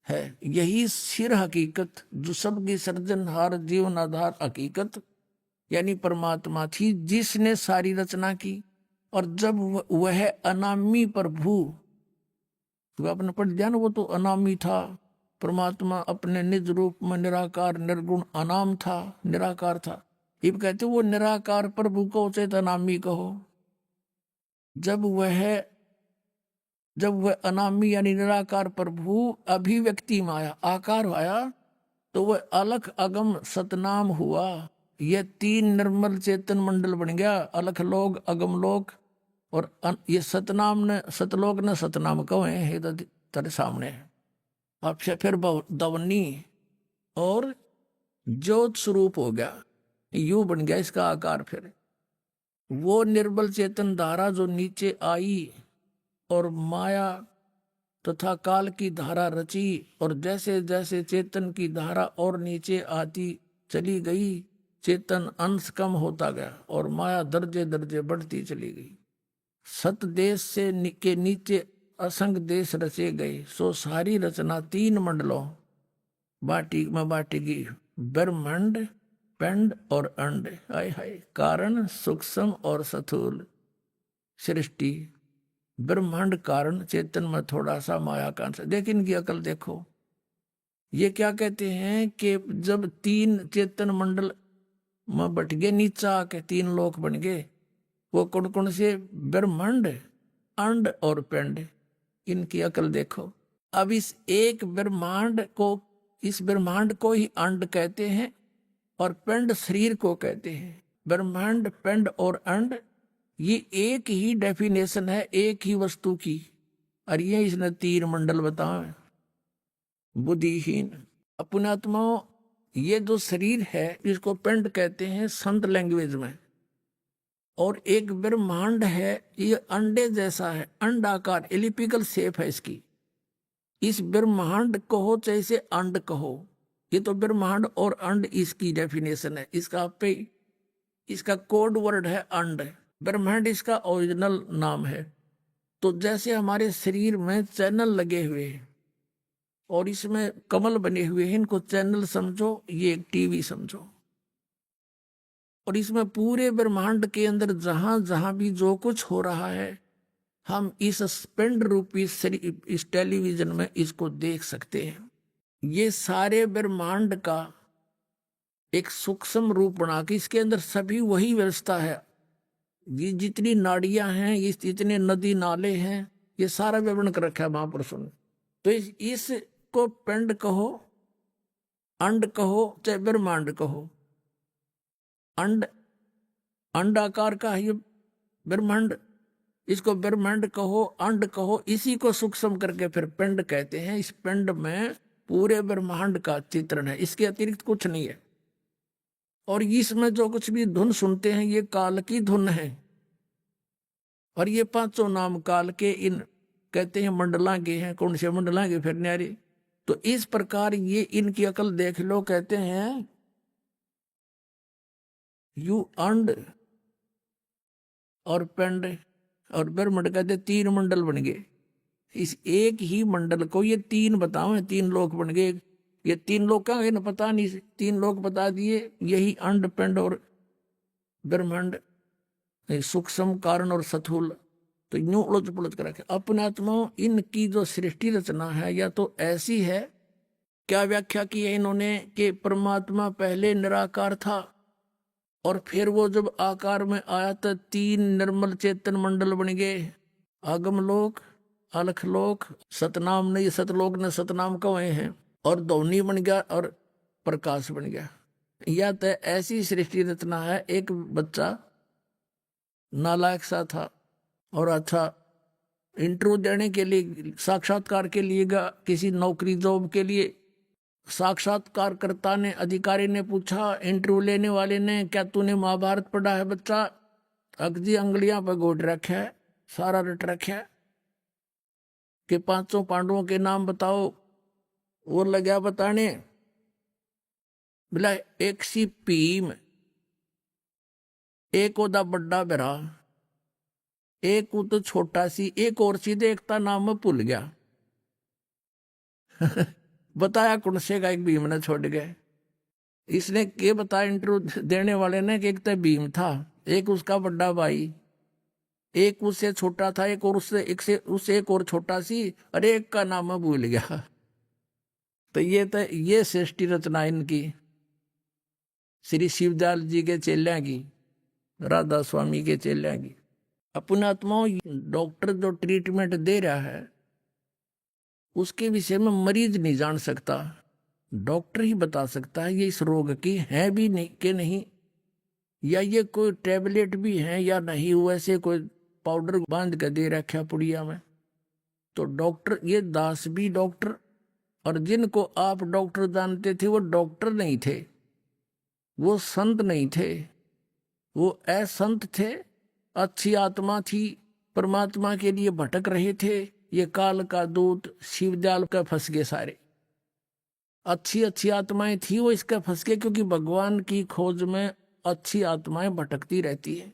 है। यही सिर हकीकत जो सबकी सर्जनहार जीवन आधार हकीकत यानी परमात्मा थी, जिसने सारी रचना की। और जब वह अनामी प्रभु, तो आपने पढ़ दिया ना, वो तो अनामी था। परमात्मा अपने निज रूप में निराकार निर्गुण अनाम था, निराकार था। ये कहते वो निराकार प्रभु को चेत अनामी कहो। जब वह अनामी यानी निराकार प्रभु अभिव्यक्ति में आया, आकार आया, तो वह अलख अगम सतनाम हुआ। यह 3 निर्मल चेतन मंडल बन गया, अलख लोक, अगम लोक और ये सतनाम ने, सतलोक ने सतनाम कहे हैं तेरे सामने। अब से फिर दवनी और ज्योत स्वरूप हो गया, यू बन गया इसका आकार। फिर वो निर्बल चेतन धारा जो नीचे आई और माया तथा काल की धारा रची, और जैसे जैसे चेतन की धारा और नीचे आती चली गई, चेतन अंश कम होता गया और माया दर्जे दर्जे बढ़ती चली गई। सत देश से के नीचे असंग देश रचे गए, सो सारी रचना 3 मंडलों बाटी में बाटी गई, ब्रह्मांड, पिंड और अंड। हाय हाय, कारण सूक्ष्म और स्थूल सृष्टि। ब्रह्मांड कारण, चेतन में थोड़ा सा माया का अंश। देखिए इनकी अकल देखो, ये क्या कहते हैं कि जब 3 चेतन मंडल में बट गए, नीचा आके 3 लोक बन गए। वो कौन कौन से? ब्रह्मांड, अंड और पिंड। इनकी अकल देखो। अब इस एक ब्रह्मांड को ही अंड कहते हैं और पिंड शरीर को कहते हैं। ब्रह्मांड, पिंड और अंड ये एक ही डेफिनेशन है एक ही वस्तु की, और ये इसने 3 मंडल बताए। बुद्धिहीन अपनात्माओं, ये जो शरीर है इसको पिंड कहते हैं संत लैंग्वेज में, और एक ब्रह्मांड है, ये अंडे जैसा है, अंडाकार एलिपिकल शेप है इसकी। इस ब्रह्मांड कहो चाहे इसे अंड कहो, ये तो ब्रह्मांड और अंड इसकी डेफिनेशन है। इसका कोड वर्ड है अंड, ब्रह्मांड इसका ओरिजिनल नाम है। तो जैसे हमारे शरीर में चैनल लगे हुए हैं और इसमें कमल बने हुए हैं, इनको चैनल समझो, ये एक टीवी समझो। और इसमें पूरे ब्रह्मांड के अंदर जहां जहां भी जो कुछ हो रहा है, हम इस पिंड रूपी इस टेलीविजन में इसको देख सकते हैं। ये सारे ब्रह्मांड का एक सूक्ष्म रूप बना के इसके अंदर सभी वही व्यवस्था है। ये जितनी नाड़ियां हैं, इतने नदी नाले हैं, ये सारा विवरण कर रखा है महापुरुषों ने। तो इसको पिंड कहो, अंड कहो चाहे ब्रह्मांड कहो, अंड आकार का है ये ब्रह्मांड, इसको ब्रह्मांड कहो, अंड कहो, इसी को सूक्ष्म करके फिर पिंड कहते हैं। इस पिंड में पूरे ब्रह्मांड का चित्रण है, इसके अतिरिक्त कुछ नहीं है। और इसमें जो कुछ भी धुन सुनते हैं ये काल की धुन है, और ये 5 नाम काल के इन कहते हैं मंडला के हैं। कौन से मंडला के? फिर न्यारी। तो इस प्रकार ये इनकी अकल देख लो। कहते हैं यू अंड और पिंड और ब्रह्मांड कहते 3 मंडल बन गए। इस एक ही मंडल को ये 3 बताओ, 3 लोक बन गए। ये 3 लोक क्या है पता नहीं, 3 लोक बता दिए। यही अंड, पिंड और ब्रह्मांड, सूक्ष्म, कारण और स्थूल। तो यूं उलझ पुलझ कर रखे अपने आत्माओं। इनकी जो सृष्टि रचना है या तो ऐसी है, क्या व्याख्या की है इन्होंने कि परमात्मा पहले निराकार था और फिर वो जब आकार में आया तो 3 निर्मल चेतन मंडल बन गए। आगमलोक, अलखलोक, सतनाम ने, सतलोक ने सतनाम कहे हैं, और ध्वनि बन गया और प्रकाश बन गया। या तो ऐसी सृष्टि रचना है, एक बच्चा नालायक सा था और अच्छा इंटरव्यू देने के लिए, साक्षात्कार के लिए गया किसी नौकरी जॉब के लिए। साक्षात्कारकर्ता ने, अधिकारी ने पूछा इंटरव्यू लेने वाले ने, क्या तूने महाभारत पढ़ा है बच्चा? अगजी अंगलियां पर गोट रखा है, सारा रट रखा है कि 500 पांडवों के नाम बताओ। वो लगा बताने, बोला एक सी भीम, एक ओदा बड़ा बिरा, एक वो तो छोटा सी, एक और सी देखता नाम में भूल गया। बताया कौन से का? एक भीम ने छोड़ गए। इसने के बताया इंटरव्यू देने वाले ने कि एक तो भीम था, एक उसका बड़ा भाई, एक उससे छोटा था, एक और उससे एक और छोटा सी, और एक का नाम मैं भूल गया। तो ये सृष्टि रचना इनकी श्री शिवदयाल जी के चेल्या की, राधा स्वामी के चेल्या की। अपने आत्माओं, डॉक्टर जो ट्रीटमेंट दे रहा है उसके विषय में मरीज नहीं जान सकता, डॉक्टर ही बता सकता है ये इस रोग की है भी नहीं कि नहीं, या ये कोई टैबलेट भी है या नहीं, वैसे कोई पाउडर बांध कर दे रखा पुड़िया में। तो डॉक्टर, ये दास भी डॉक्टर, और जिनको आप डॉक्टर जानते थे वो डॉक्टर नहीं थे, वो संत नहीं थे, वो असंत थे, अच्छी आत्मा थी, परमात्मा के लिए भटक रहे थे। ये काल का दूत शिवदयाल का फंस गए सारे। अच्छी आत्माएं थी, वो इसका फंस गए, क्योंकि भगवान की खोज में अच्छी आत्माएं भटकती रहती है।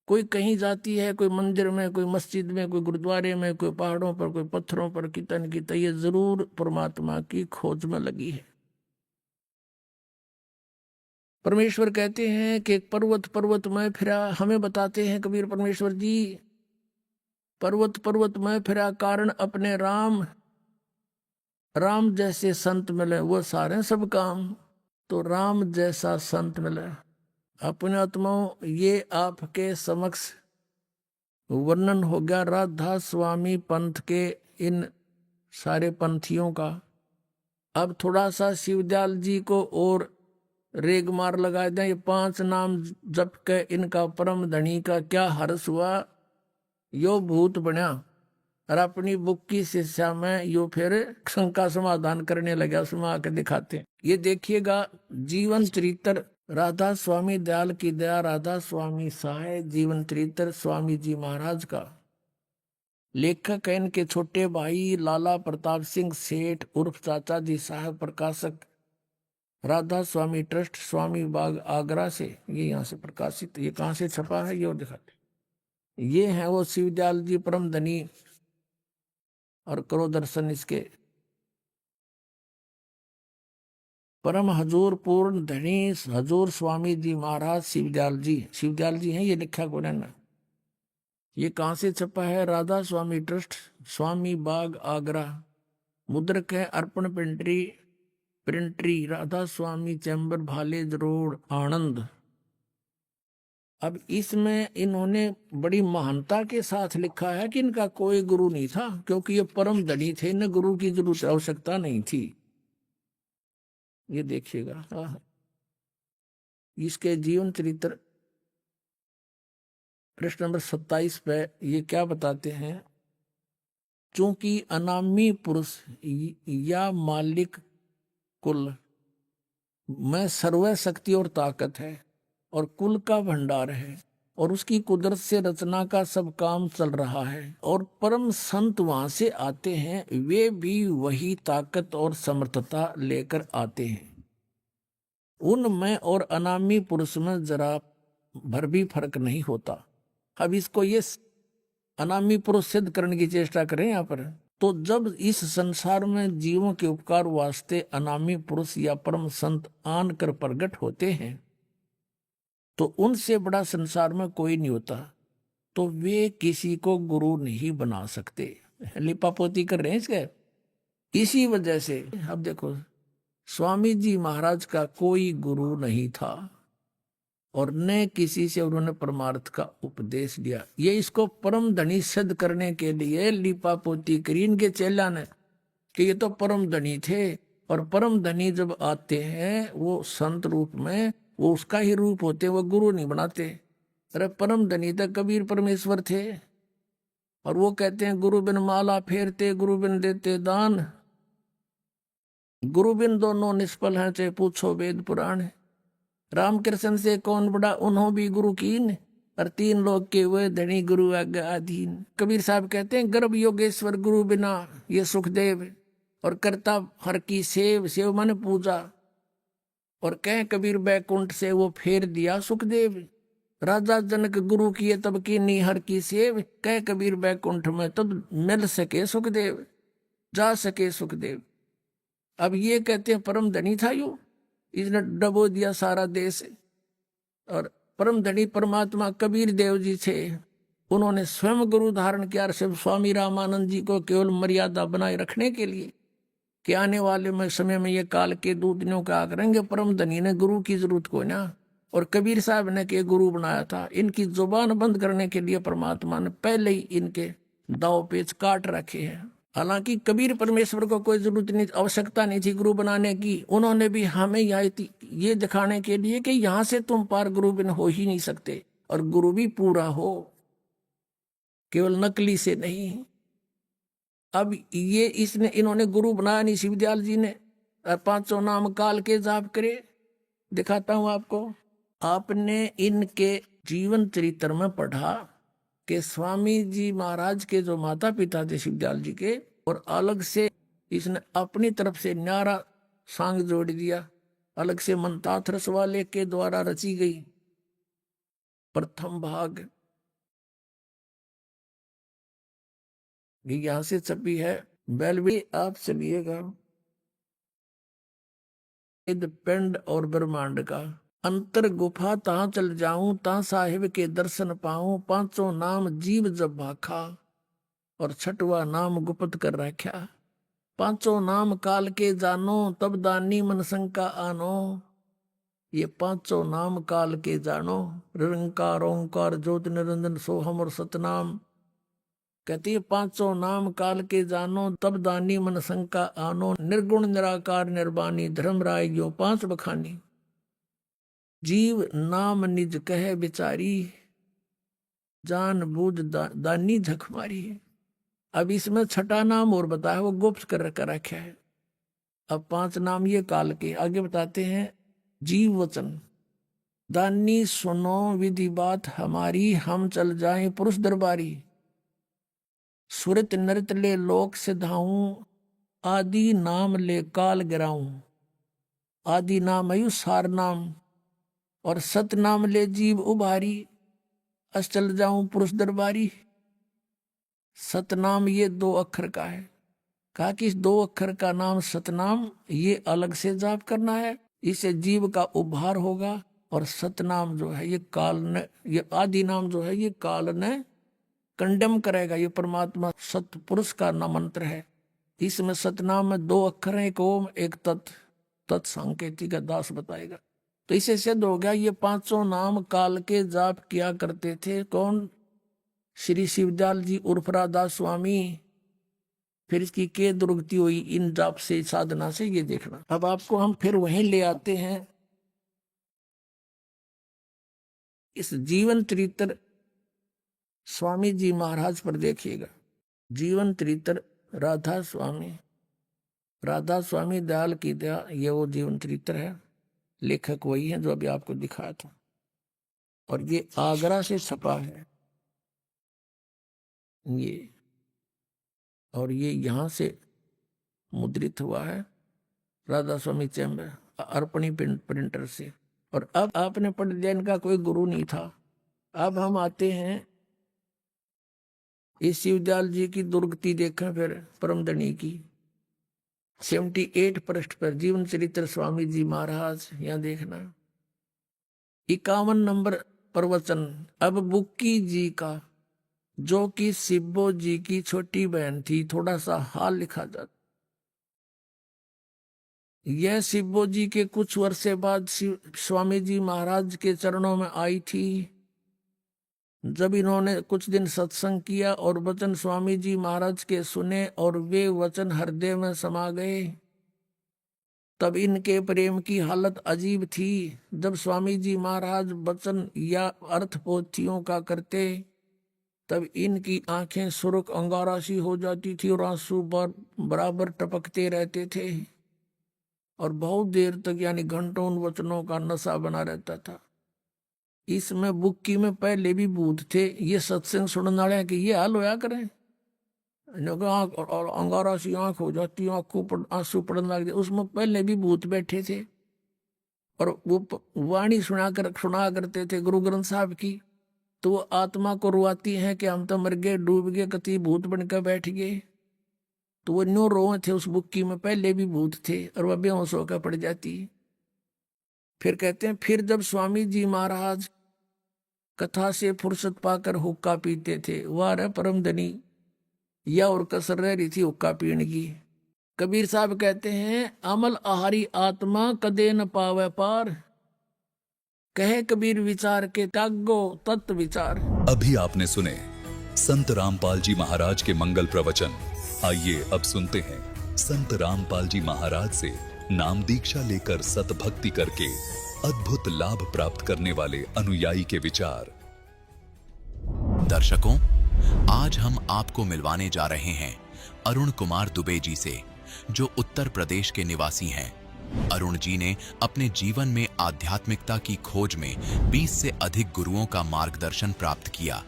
कोई कहीं जाती है, कोई मंदिर में, कोई मस्जिद में, कोई गुरुद्वारे में, कोई पहाड़ों पर, कोई पत्थरों पर कीर्तन की, तो ये जरूर परमात्मा की खोज में लगी है। परमेश्वर कहते हैं कि पर्वत में फिरा, हमें बताते हैं कबीर परमेश्वर जी, पर्वत में फिरा कारण अपने राम, राम जैसे संत मिले वो सारे सब काम। तो राम जैसा संत मिले। अपने आत्माओं, ये आपके समक्ष वर्णन हो गया राधा स्वामी पंथ के इन सारे पंथियों का। अब थोड़ा सा शिवदयाल जी को और रेग मार लगा दें। ये 5 नाम जप के इनका परम धनी का क्या हर्ष हुआ, यो भूत बना। और अपनी बुक की शिक्षा में यो फिर शंका समाधान करने लगा, उसमें आके दिखाते। ये देखिएगा जीवन चरित्र राधा स्वामी दयाल की दया, राधा स्वामी सहाय, जीवन चरित्र स्वामी जी महाराज का। लेखक है इनके छोटे भाई लाला प्रताप सिंह सेठ उर्फ चाचा जी साहब, प्रकाशक राधा स्वामी ट्रस्ट, स्वामी बाग आगरा से। ये यहाँ से प्रकाशित, ये कहाँ से छपा है ये और दिखाते। ये है वो शिवदयाल जी परम धनी, और करो दर्शन इसके। परम हजूर पूर्ण धनी हजूर स्वामी जी महाराज शिवदयाल जी हैं, ये लिखा गोरन। ये कहाँ से छपा है? राधा स्वामी ट्रस्ट, स्वामी बाग आगरा। मुद्रक है अर्पण प्रिंटरी, राधा स्वामी चैम्बर, भालेज रोड, आनंद। अब इसमें इन्होंने बड़ी महानता के साथ लिखा है कि इनका कोई गुरु नहीं था, क्योंकि ये परम धनी थे, इन्हें गुरु की जरूरत आवश्यकता नहीं थी। ये देखिएगा इसके जीवन चरित्र प्रश्न नंबर 27 पे ये क्या बताते हैं। चूंकि अनामी पुरुष या मालिक कुल में सर्व शक्ति और ताकत है और कुल का भंडार है, और उसकी कुदरत से रचना का सब काम चल रहा है, और परम संत वहां से आते हैं, वे भी वही ताकत और समर्थता लेकर आते हैं। उनमें और अनामी पुरुष में जरा भर भी फर्क नहीं होता। अब इसको ये अनामी पुरुष सिद्ध करने की चेष्टा करें यहाँ पर। तो जब इस संसार में जीवों के उपकार वास्ते अनामी पुरुष या परम संत आन कर प्रकट होते हैं, तो उनसे बड़ा संसार में कोई नहीं होता, तो वे किसी को गुरु नहीं बना सकते। लिपापोती कर रहे हैं इसके। इसी वजह से अब देखो, स्वामी जी महाराज का कोई गुरु नहीं था और न किसी से उन्होंने परमार्थ का उपदेश दिया। ये इसको परम धनी सिद्ध करने के लिए लिपापोती करी इनके चेला ने कि ये तो परम धनी थे, और परम धनी जब आते हैं वो संत रूप में, वो उसका ही रूप होते, वो गुरु नहीं बनाते। अरे परम धनी तक कबीर परमेश्वर थे, और वो कहते हैं गुरु बिन माला फेरते, गुरु बिन देते दान, गुरु बिन दोनों निष्फल हैं, चाहे पूछो वेद पुराण। रामकृष्ण से कौन बड़ा, उन्हों भी गुरु कीन, और तीन लोग के वे धनी गुरु आज्ञा अधीन। कबीर साहब कहते हैं गर्भ योगेश्वर गुरु बिना ये सुखदेव, और करता हर की सेव, सेव माने पूजा। और कह कबीर बैकुंठ से वो फेर दिया सुखदेव, राजा जनक गुरु किए तब की नी हर की सेव, कह कबीर बैकुंठ में तब मिल सके सुखदेव, जा सके सुखदेव। अब ये कहते हैं परम धनी था यू, इसने डबो दिया सारा देश। और परम धनी परमात्मा कबीर देव जी थे, उन्होंने स्वयं गुरु धारण किया, सिर्फ स्वामी रामानंद जी को केवल मर्यादा बनाए रखने के लिए कि आने वाले में समय में ये काल के दूतनियों का करेंगे। परम धनी ने गुरु की जरूरत को ना, और कबीर साहब ने के गुरु बनाया था। इनकी जुबान बंद करने के लिए परमात्मा ने पहले ही इनके दाव पेच काट रखे हैं। हालांकि कबीर परमेश्वर को कोई जरूरत नहीं, आवश्यकता नहीं थी गुरु बनाने की। उन्होंने भी हमें ये दिखाने के लिए कि यहां से तुम पार गुरु बिन हो ही नहीं सकते, और गुरु भी पूरा हो, केवल नकली से नहीं। अब ये इन्होंने गुरु बनाया नहीं शिवदयाल जी ने, और पांचों नाम काल के जाप करे। दिखाता हूं आपको, आपने इनके जीवन चरित्र में पढ़ा कि स्वामी जी महाराज के जो माता पिता थे शिवदयाल जी के, और अलग से इसने अपनी तरफ से न्यारा सांग जोड़ दिया, अलग से मंतात रस वाले के द्वारा रची गई प्रथम भाग, यहां से छपी है। बेलवी आप चलिएगा, पिंड और ब्रह्मांड का अंतर गुफा, तहां चल जाऊं ता साहिब के दर्शन पाऊं, पांचों नाम जीव जब भाखा, और छठवा नाम गुप्त कर रखा। पांचों नाम काल के जानो, तब दानी मन शंका आनो। ये पांचों नाम काल के जानो, निरंकार ओंकार ज्योति निरंजन सोहम और सतनाम। कहती है पांचों नाम काल के जानो, तब दानी मन शंका आनो। निर्गुण निराकार निर्वाणी धर्मराय यो पांच बखानी। जीव नाम निज कहे बिचारी, जान बूझ दानी झक मारी। अब इसमें छठा नाम और बताया, वो गुप्त कर रखा है। अब पांच नाम ये काल के आगे बताते हैं। जीव वचन, दानी सुनो विधि बात हमारी, हम चल जाएं पुरुष दरबारी। सुरत नृत ले लोक सिधाऊं, आदि नाम ले काल गिराऊं। आदि नाम आयु सार नाम, और सत नाम ले जीव उभारी, अस चल जाऊं पुरुष दरबारी। सतनाम ये 2 अक्षर का है। कहा कि इस 2 अक्षर का नाम सतनाम, ये अलग से जाप करना है, इससे जीव का उद्धार होगा। और सतनाम जो है ये काल ने, ये आदि नाम जो है ये काल ने कंडेम करेगा। ये परमात्मा सतपुरुष का नाम मंत्र है। इसमें सतनाम में 2 अक्षर हैं, एक ओम एक तत्। तत् सांकेतिक का दास बताएगा। तो इसे सिद्ध हो गया ये पांचों नाम काल के जाप किया करते थे। कौन? श्री शिवदयाल जी उर्फ राधा स्वामी। फिर इसकी के दुर्गति हुई इन जाप से, साधना से, ये देखना। अब आपको हम फिर वहीं ले आते हैं। इस जीवन चरित्र स्वामी जी महाराज पर देखिएगा। जीवन चरित्र राधा स्वामी, राधा स्वामी दयाल की दया, ये वो जीवन चरित्र है। लेखक वही है जो अभी आपको दिखाया था, और ये आगरा से छपा है ये, और ये यहां से मुद्रित हुआ है राधा स्वामी चैम्बर अर्पणी प्रिंटर से। और अब आपने पढ़ लिया, इनका कोई गुरु नहीं था। अब हम आते हैं इस शिवदयाल जी की दुर्गति देखें फिर परमधनी की। 78 पृष्ठ पर जीवन चरित्र स्वामी जी महाराज, यहां देखना 51 नंबर प्रवचन। अब बुक्की जी का, जो कि सिब्बो जी की छोटी बहन थी, थोड़ा सा हाल लिखा जाता। यह सिब्बो जी के कुछ वर्षे बाद स्वामी जी महाराज के चरणों में आई थी। जब इन्होंने कुछ दिन सत्संग किया और वचन स्वामी जी महाराज के सुने, और वे वचन हृदय में समा गए। तब इनके प्रेम की हालत अजीब थी। जब स्वामी जी महाराज वचन या अर्थ पोथियों का करते, तब इनकी आंखें सुर्ख अंगारा सी हो जाती थी और आंसू बराबर टपकते रहते थे, और बहुत देर तक यानी घंटों उन वचनों का नशा बना रहता था। इसमें बुक्की में पहले भी भूत थे। ये सत्संग सुनने वाले कि ये हाल होया करें, और अंगारा सी आंख हो जाती, आंखों पर आंसू पड़ने लग जाते। उसमें पहले भी भूत बैठे थे और वो वाणी सुना करते थे गुरु ग्रंथ साहब की। तो वो आत्मा को रुआती है कि हम तो मर गए, डूब गए, कति भूत बनकर बैठ गए। तो वो न्यू रोए थे उस बुक्की में, पहले भी भूत थे, और वह बेहोश होकर पड़ जाती। फिर कहते हैं, फिर जब स्वामी जी महाराज कथा से फुर्सत पाकर हुक्का पीते थे, वाह रे परम धनी, या और कसर रह रही थी हुक्का पीने की। कबीर साहब कहते हैं, अमल आहारी आत्मा कदे न पावे पार, कहे कबीर विचार के त्यागो तत्व विचार। अभी आपने सुने संत रामपाल जी महाराज के मंगल प्रवचन। आइए अब सुनते हैं संत रामपाल जी महाराज से नाम दीक्षा लेकर सतभक्ति करके अद्भुत लाभ प्राप्त करने वाले अनुयायी के विचार। दर्शकों, आज हम आपको मिलवाने जा रहे हैं अरुण कुमार दुबे जी से, जो उत्तर प्रदेश के निवासी हैं। अरुण जी ने अपने जीवन में आध्यात्मिकता की खोज में 20 से अधिक गुरुओं का मार्गदर्शन प्राप्त किया,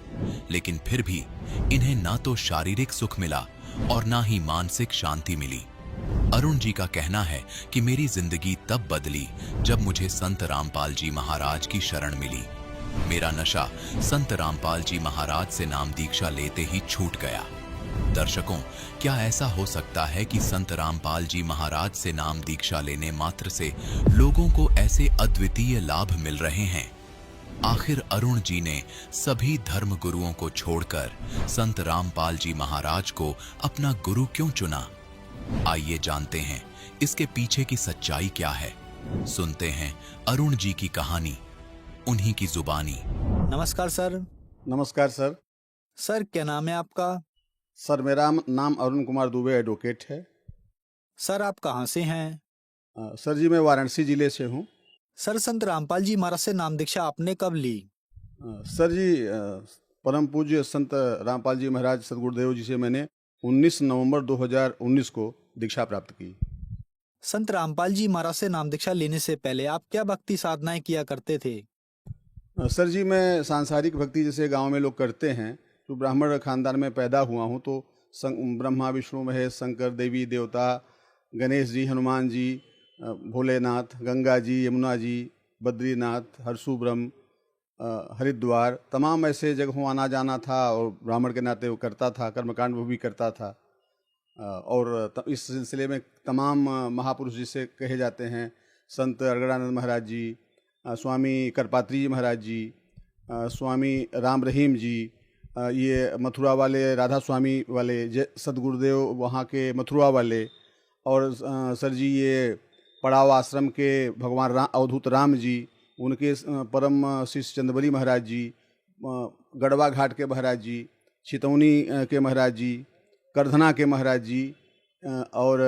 लेकिन फिर भी इन्हें ना तो शारीरिक सुख मिला और ना ही मानसिक शांति मिली। अरुण जी का कहना है कि मेरी जिंदगी तब बदली जब मुझे संत रामपाल जी महाराज की शरण मिली। मेरा नशा संत रामपाल जी महाराज से नाम दीक्षा लेते ही छूट गया। दर्शकों, क्या ऐसा हो सकता है कि संत रामपाल जी महाराज से नाम दीक्षा लेने मात्र से लोगों को ऐसे अद्वितीय लाभ मिल रहे हैं? आखिर अरुण जी ने सभी धर्म गुरुओं को छोड़कर संत रामपाल जी महाराज को अपना गुरु क्यों चुना? आइए जानते हैं इसके पीछे की सच्चाई क्या है। सुनते हैं अरुण जी की कहानी, उन्हीं की जुबानी। नमस्कार सर। नमस्कार सर। सर क्या नाम है आपका? सर मेरा नाम अरुण कुमार दुबे एडवोकेट है। सर आप कहाँ से हैं? सर जी मैं वाराणसी जिले से हूँ। सर संत रामपाल जी महाराज से नाम दीक्षा आपने कब ली? सर जी परम पूज्य संत रामपाल जी महाराज सदगुरुदेव जी से मैंने 19 नवंबर 2019 को दीक्षा प्राप्त की। संत रामपाल जी महाराज से नाम दीक्षा लेने से पहले आप क्या भक्ति साधनाएं किया करते थे? सर जी मैं सांसारिक भक्ति जैसे गांव में लोग करते हैं, तो ब्राह्मण खानदान में पैदा हुआ हूँ, तो ब्रह्मा विष्णु महेश शंकर देवी देवता गणेश जी, हनुमान जी, भोलेनाथ, गंगा जी, यमुना जी, बद्रीनाथ, हरसुब्रह्म, हरिद्वार, तमाम ऐसे जगहों आना जाना था, और ब्राह्मण के नाते वो करता था, कर्मकांड वो भी करता था। और इस सिलसिले में तमाम महापुरुष जिसे कहे जाते हैं, संत अरगड़ानंद महाराज जी, स्वामी करपात्री जी महाराज जी, स्वामी राम रहीम जी, ये मथुरा वाले राधा स्वामी वाले सदगुरुदेव वहाँ के मथुरा वाले, और सर जी ये पड़ाव आश्रम के भगवान अवधूत राम जी, उनके परम शिष्य चंद्रबली महाराज जी, गढ़वा घाट के महाराज जी, छितौनी के महाराज जी, करधना के महाराज जी, और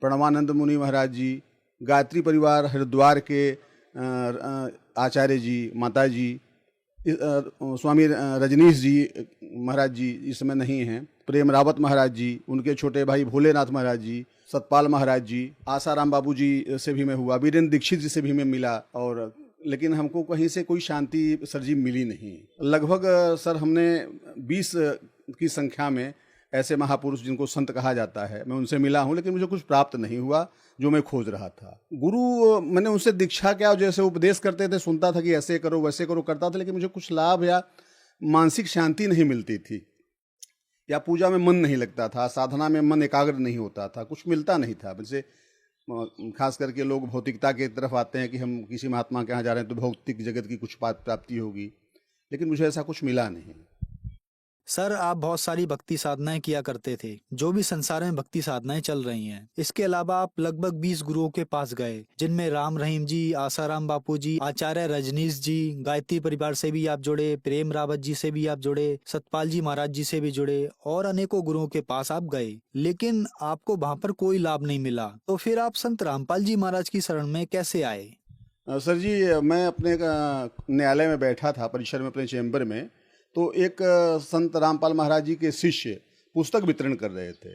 प्रणवानंद मुनि महाराज जी, गायत्री परिवार हरिद्वार के आचार्य जी, माता जी, स्वामी रजनीश जी महाराज जी इस समय नहीं हैं, प्रेम रावत महाराज जी, उनके छोटे भाई भोलेनाथ महाराज जी, सतपाल महाराज जी, आसाराम बाबू जी से भी मैं हुआ, वीरेंद्र दीक्षित जी से भी मैं मिला, और लेकिन हमको कहीं से कोई शांति सर जी मिली नहीं। लगभग सर हमने 20 की संख्या में ऐसे महापुरुष जिनको संत कहा जाता है, मैं उनसे मिला हूँ, लेकिन मुझे कुछ प्राप्त नहीं हुआ जो मैं खोज रहा था। गुरु मैंने उनसे दीक्षा क्या, जैसे उपदेश करते थे सुनता था कि ऐसे करो वैसे करो करता था, लेकिन मुझे कुछ लाभ या मानसिक शांति नहीं मिलती थी, या पूजा में मन नहीं लगता था, साधना में मन एकाग्र नहीं होता था, कुछ मिलता नहीं था। जैसे खास करके लोग भौतिकता की तरफ आते हैं कि हम किसी महात्मा के यहाँ जा रहे हैं तो भौतिक जगत की कुछ प्राप्ति होगी, लेकिन मुझे ऐसा कुछ मिला नहीं। सर, आप बहुत सारी भक्ति साधनाएं किया करते थे, जो भी संसार में भक्ति साधनाएं चल रही हैं। इसके अलावा आप लगभग 20 गुरुओं के पास गए, जिनमें राम रहीम जी, आसाराम बापू जी, आचार्य रजनीश जी, गायत्री परिवार से भी आप जुड़े, प्रेम रावत जी से भी आप जुड़े, सतपाल जी महाराज जी से भी जुड़े और अनेकों गुरुओं के पास आप गए, लेकिन आपको वहां पर कोई लाभ नहीं मिला। तो फिर आप संत रामपाल जी महाराज की शरण में कैसे आए? सर जी, मैं अपने न्यायालय में बैठा था, परिसर में, अपने चैम्बर में, तो एक संत रामपाल महाराज जी के शिष्य पुस्तक वितरण कर रहे थे।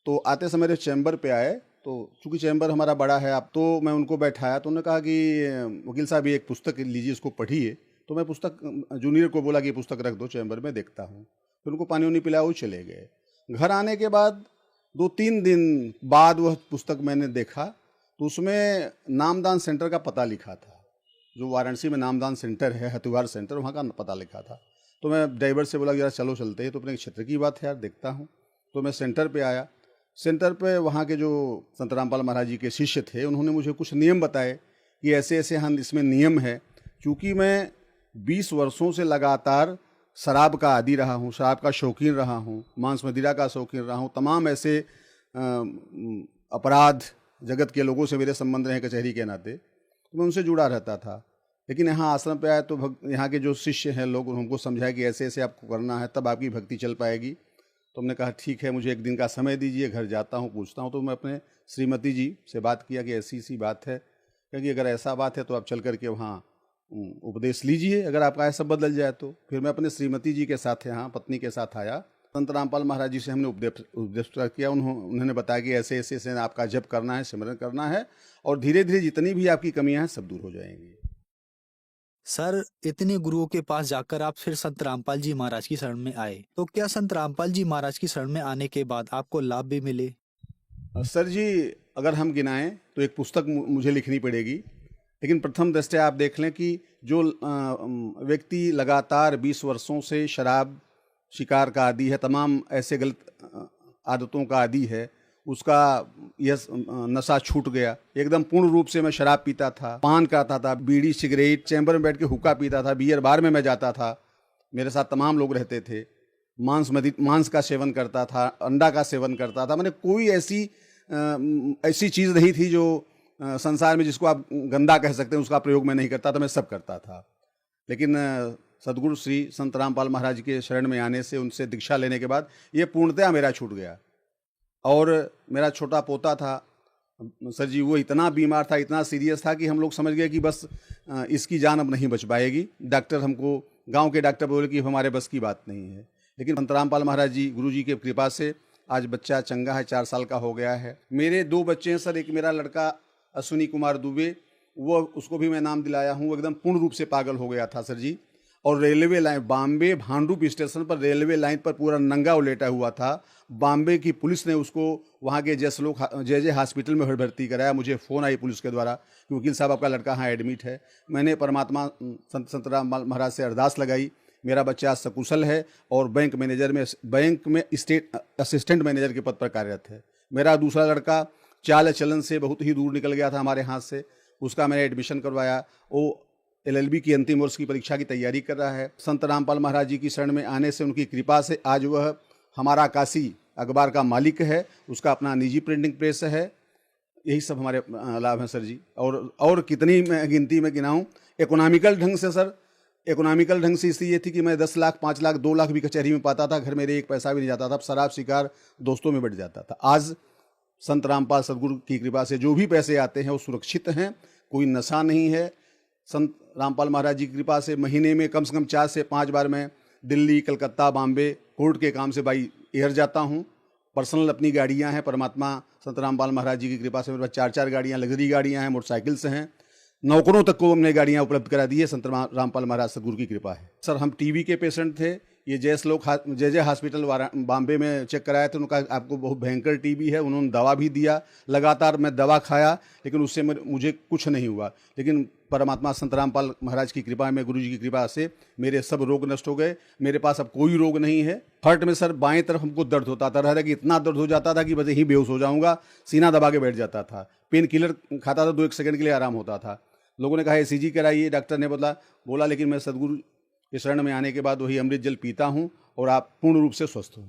तो आते समय मेरे चैम्बर पे आए, तो चूंकि चैम्बर हमारा बड़ा है, अब तो मैं उनको बैठाया, तो उन्होंने कहा कि वकील साहब ये एक पुस्तक लीजिए, इसको पढ़िए। तो मैं पुस्तक जूनियर को बोला कि पुस्तक रख दो चैम्बर में, देखता हूँ। फिर उनको पानी वानी पिलाया, वो चले गए। घर आने के बाद 2-3 दिन बाद वह पुस्तक मैंने देखा, तो उसमें नामदान सेंटर का पता लिखा था। जो वाराणसी में नामदान सेंटर है, हथिवार सेंटर, वहाँ का पता लिखा था। तो मैं ड्राइवर से बोला कि यार चलो चलते हैं, तो अपने क्षेत्र की बात है यार, देखता हूँ। तो मैं सेंटर पे आया। सेंटर पे वहाँ के जो संत रामपाल महाराज जी के शिष्य थे, उन्होंने मुझे कुछ नियम बताए कि ऐसे ऐसे हम इसमें नियम है। क्योंकि मैं 20 वर्षों से लगातार शराब का आदी रहा हूँ, शराब का शौकीन रहा हूँ, मांस मदिरा का शौकीन रहा हूँ, तमाम ऐसे अपराध जगत के लोगों से मेरे संबंध रहे कचहरी के नाते, तो मैं उनसे जुड़ा रहता था। लेकिन यहाँ आश्रम पे आया तो यहाँ के जो शिष्य हैं लोग, उनको समझाया कि ऐसे ऐसे आपको करना है, तब आपकी भक्ति चल पाएगी। तो हमने कहा ठीक है, मुझे एक दिन का समय दीजिए, घर जाता हूँ, पूछता हूँ। तो मैं अपने श्रीमती जी से बात किया कि ऐसी सी बात है, क्योंकि अगर ऐसा बात है तो आप चल करके वहाँ उपदेश लीजिए, अगर आपका ऐसा बदल जाए तो। फिर मैं अपने श्रीमती जी के साथ यहाँ पत्नी के साथ आया। संत रामपाल महाराज जी से हमने उपदेश किया। उन्होंने बताया कि ऐसे ऐसे ऐसे आपका जप करना है, सिमरन करना है, और धीरे धीरे जितनी भी आपकी कमियां हैं सब दूर हो जाएंगी। सर, इतने गुरुओं के पास जाकर आप फिर संत रामपाल जी महाराज की शरण में आए, तो क्या संत रामपाल जी महाराज की शरण में आने के बाद आपको लाभ भी मिले? सर जी, अगर हम गिनाएं तो एक पुस्तक मुझे लिखनी पड़ेगी। लेकिन प्रथम दृष्टया आप देख लें कि जो व्यक्ति लगातार 20 वर्षों से शराब शिकार का आदी है, तमाम ऐसे गलत आदतों का आदी है, उसका यह नशा छूट गया एकदम पूर्ण रूप से। मैं शराब पीता था, पान करता था, बीड़ी सिगरेट, चैम्बर में बैठ के हुक्का पीता था, बियर बार में मैं जाता था, मेरे साथ तमाम लोग रहते थे, मांस का सेवन करता था, अंडा का सेवन करता था। मैंने कोई ऐसी चीज़ नहीं थी जो संसार में जिसको आप गंदा कह सकते हैं, उसका प्रयोग मैं नहीं करता था, मैं सब करता था। लेकिन सदगुरु श्री संत रामपाल महाराज के शरण में आने से, उनसे दीक्षा लेने के बाद ये पूर्णतया मेरा छूट गया। और मेरा छोटा पोता था सर जी, वो इतना बीमार था, इतना सीरियस था कि हम लोग समझ गए कि बस इसकी जान अब नहीं बच पाएगी। डॉक्टर हमको, गांव के डॉक्टर बोले कि हमारे बस की बात नहीं है। लेकिन संत रामपाल महाराज जी, गुरु जी के कृपा से आज बच्चा चंगा है, 4 साल का हो गया है। मेरे 2 बच्चे हैं सर। एक मेरा लड़का अश्विनी कुमार दुबे, वो उसको भी मैं नाम दिलाया हूँ, वो एकदम पूर्ण रूप से पागल हो गया था सर जी। और railway line, Bombay Bhandup station पर रेलवे लाइन पर पूरा नंगा लेटा हुआ था। बॉम्बे की पुलिस ने उसको वहाँ के जे हॉस्पिटल में भर्ती कराया। मुझे फ़ोन आई पुलिस के द्वारा कि वकील साहब आपका लड़का यहाँ एडमिट है। मैंने परमात्मा संत रामपाल महाराज से अरदास लगाई, मेरा बच्चा सकुशल है और बैंक में स्टेट असिस्टेंट मैनेजर के पद पर कार्यरत है। मेरा दूसरा लड़का चाल चलन से बहुत ही दूर निकल गया था हमारे हाथ से, उसका मैंने एडमिशन करवाया। वो LLB की अंतिम वर्ष की परीक्षा की तैयारी कर रहा है। संत रामपाल महाराज जी की शरण में आने से, उनकी कृपा से आज वह हमारा काशी अखबार का मालिक है, उसका अपना निजी प्रिंटिंग प्रेस है। यही सब हमारे लाभ हैं सर जी। और कितनी गिनती में गिनाऊं। इकोनॉमिकल ढंग से सर, इकोनॉमिकल ढंग से इसलिए थी कि मैं 10 लाख, 5 लाख, 2 लाख भी कचहरी में पाता था, घर मेरे 1 पैसा भी नहीं जाता था। शराब शिकार दोस्तों में बढ़ जाता था। आज संत रामपाल सदगुरु की कृपा से जो भी पैसे आते हैं वो सुरक्षित हैं, कोई नशा नहीं है। संत रामपाल महाराज जी की कृपा से महीने में कम से कम 4 से 5 बार मैं दिल्ली, कलकत्ता, बॉम्बे कोर्ट के काम से बाई एयर जाता हूँ। पर्सनल अपनी गाड़ियाँ हैं। परमात्मा संत रामपाल महाराज जी की कृपा से मेरे पास 4-4 गाड़ियाँ, लग्जरी गाड़ियाँ हैं, मोटरसाइकिल से हैं। नौकरों तक को हमने गाड़ियाँ उपलब्ध करा दी है। संत रामपाल महाराज सदगुरु की कृपा है। सर, हम टीबी के पेशेंट थे। ये जे हॉस्पिटल बॉम्बे में चेक कराया तो उन्होंने कहा आपको बहुत भयंकर टीबी है। उन्होंने दवा भी दिया, लगातार मैं दवा खाया, लेकिन उससे मुझे कुछ नहीं हुआ। लेकिन परमात्मा संत रामपाल महाराज की कृपा में, गुरु जी की कृपा से मेरे सब रोग नष्ट हो गए। मेरे पास अब कोई रोग नहीं है। हार्ट में सर बाएं तरफ हमको दर्द होता था, रह कि इतना दर्द हो जाता था कि बस यहीं बेहोश हो जाऊंगा, सीना दबा के बैठ जाता था। पेन किलर खाता था, 2-1 सेकंड के लिए आराम होता था। लोगों ने कहा ECG कराइए, डॉक्टर ने बोला, लेकिन मैं सदगुरु के शरण में आने के बाद वही अमृत जल पीता हूँ और आप पूर्ण रूप से स्वस्थ हों।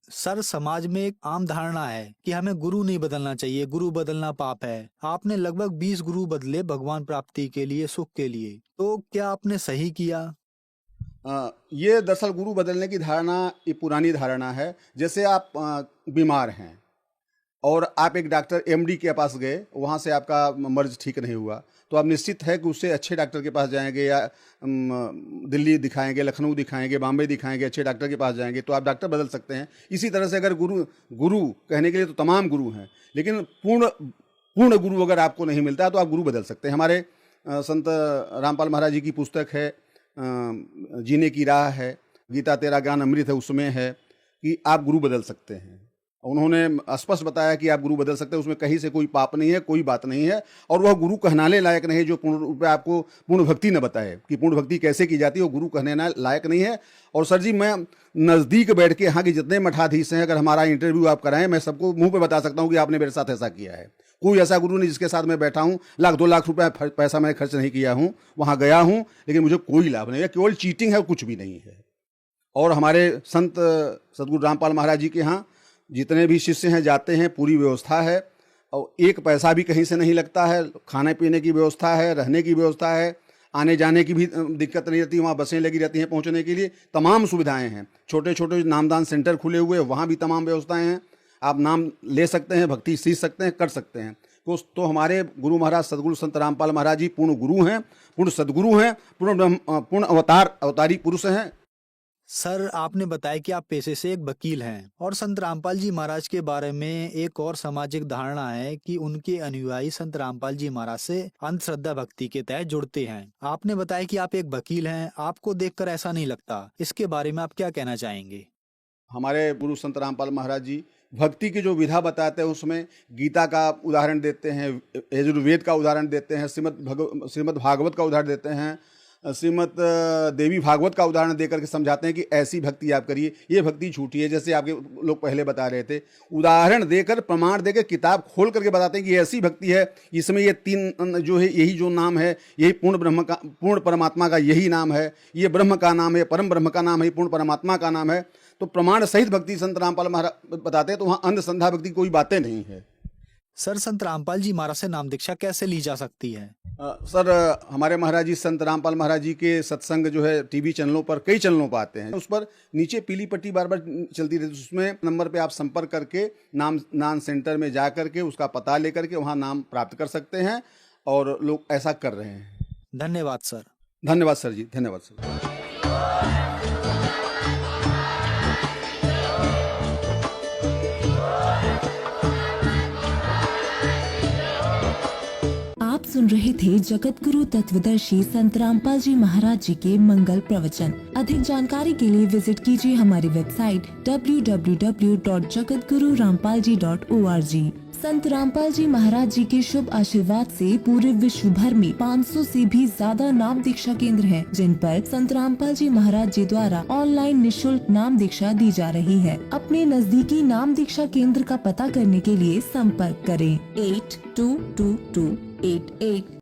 सर, समाज में एक आम धारणा है कि हमें गुरु नहीं बदलना चाहिए, गुरु बदलना पाप है। आपने लगभग 20 गुरु बदले भगवान प्राप्ति के लिए, सुख के लिए, तो क्या आपने सही किया? ये दरअसल गुरु बदलने की धारणा ये पुरानी धारणा है। जैसे आप बीमार हैं और आप एक डॉक्टर एमडी के पास गए, वहाँ से आपका मर्ज ठीक नहीं हुआ, तो आप निश्चित है कि उससे अच्छे डॉक्टर के पास जाएंगे, या दिल्ली दिखाएंगे, लखनऊ दिखाएंगे, बॉम्बे दिखाएंगे, अच्छे डॉक्टर के पास जाएंगे, तो आप डॉक्टर बदल सकते हैं। इसी तरह से अगर गुरु कहने के लिए तो तमाम गुरु हैं, लेकिन पूर्ण गुरु अगर आपको नहीं मिलता है तो आप गुरु बदल सकते हैं। हमारे संत रामपाल महाराज जी की पुस्तक है जीने की राह है, गीता तेरा ज्ञान अमृत है, उसमें है कि आप गुरु बदल सकते हैं। उन्होंने स्पष्ट बताया कि आप गुरु बदल सकते हैं, उसमें कहीं से कोई पाप नहीं है, कोई बात नहीं है, और वह गुरु कहनाने लायक नहीं है जो पूर्ण रूप में आपको पूर्ण भक्ति न बताए कि पूर्ण भक्ति कैसे की जाती है, वो गुरु कहने लायक नहीं है। और सर जी, मैं नज़दीक बैठ के यहाँ के जितने मठाधीश हैं, अगर हमारा इंटरव्यू आप कराएं, मैं सबको मुंह पे बता सकता हूँ कि आपने मेरे साथ ऐसा किया है। कोई ऐसा गुरु नहीं जिसके साथ मैं बैठा हूँ, 1-2 लाख रुपए पैसा मैं खर्च नहीं किया हूँ, वहाँ गया हूँ, लेकिन मुझे कोई लाभ नहीं है, केवल चीटिंग है, कुछ भी नहीं है। और हमारे संत सदगुरु रामपाल महाराज जी के यहाँ जितने भी शिष्य हैं जाते हैं, पूरी व्यवस्था है, और एक पैसा भी कहीं से नहीं लगता है। खाने पीने की व्यवस्था है, रहने की व्यवस्था है, आने जाने की भी दिक्कत नहीं रहती, वहाँ बसें लगी रहती हैं पहुँचने के लिए, तमाम सुविधाएं हैं। छोटे छोटे नामदान सेंटर खुले हुए, वहाँ भी तमाम व्यवस्थाएं हैं। आप नाम ले सकते हैं, भक्ति सीख सकते हैं, कर सकते हैं। तो हमारे गुरु महाराज सदगुरु संत रामपाल महाराज जी पूर्ण गुरु हैं, पूर्ण सदगुरु हैं, पूर्ण अवतारी पुरुष हैं। सर, आपने बताया कि आप पेशे से एक वकील हैं, और संत रामपाल जी महाराज के बारे में एक और सामाजिक धारणा है कि उनके अनुयायी संत रामपाल जी महाराज से अंधश्रद्धा भक्ति के तहत जुड़ते हैं। आपने बताया कि आप एक वकील हैं, आपको देखकर ऐसा नहीं लगता, इसके बारे में आप क्या कहना चाहेंगे? हमारे गुरु संत रामपाल महाराज जी भक्ति की जो विधा बताते हैं, उसमें गीता का उदाहरण देते हैं, यजुर्वेद का उदाहरण देते हैं, श्रीमद् भागवत का उदाहरण देते हैं, श्रीमद् देवी भागवत का उदाहरण देकर के समझाते हैं कि ऐसी भक्ति आप करिए, ये भक्ति झूठी है। जैसे आपके लोग पहले बता रहे थे, उदाहरण देकर, प्रमाण देकर, किताब खोल करके बताते हैं कि ऐसी भक्ति है, इसमें ये 3 जो है, यही जो नाम है, यही पूर्ण परमात्मा का यही नाम है, ये ब्रह्म का नाम है, परम ब्रह्म का नाम है, पूर्ण परमात्मा का नाम है। तो प्रमाण सहित भक्ति संत रामपाल महाराज बताते हैं, तो वहाँ अंधश्रद्धा भक्ति कोई बातें नहीं है। सर, संत रामपाल जी महाराज से नाम दीक्षा कैसे ली जा सकती है? सर, हमारे महाराज जी संत रामपाल महाराज जी के सत्संग जो है टीवी चैनलों पर, कई चैनलों पर आते हैं, उस पर नीचे पीली पट्टी बार बार चलती रहती है, उसमें नंबर पे आप संपर्क करके नाम सेंटर में जा करके उसका पता लेकर के वहाँ नाम प्राप्त कर सकते हैं, और लोग ऐसा कर रहे हैं। धन्यवाद सर। धन्यवाद सर जी, धन्यवाद सर। आप सुन रहे थे जगत गुरु तत्वदर्शी संत रामपाल जी महाराज जी के मंगल प्रवचन। अधिक जानकारी के लिए विजिट कीजिए हमारी वेबसाइट www.jagatgururampalji.org। संत रामपाल जी महाराज जी के शुभ आशीर्वाद से पूरे विश्व भर में 500 से भी ज्यादा नाम दीक्षा केंद्र हैं, जिन पर संत रामपाल जी महाराज जी द्वारा ऑनलाइन निःशुल्क नाम दीक्षा दी जा रही है। अपने नजदीकी नाम दीक्षा केंद्र का पता करने के लिए संपर्क करें 822288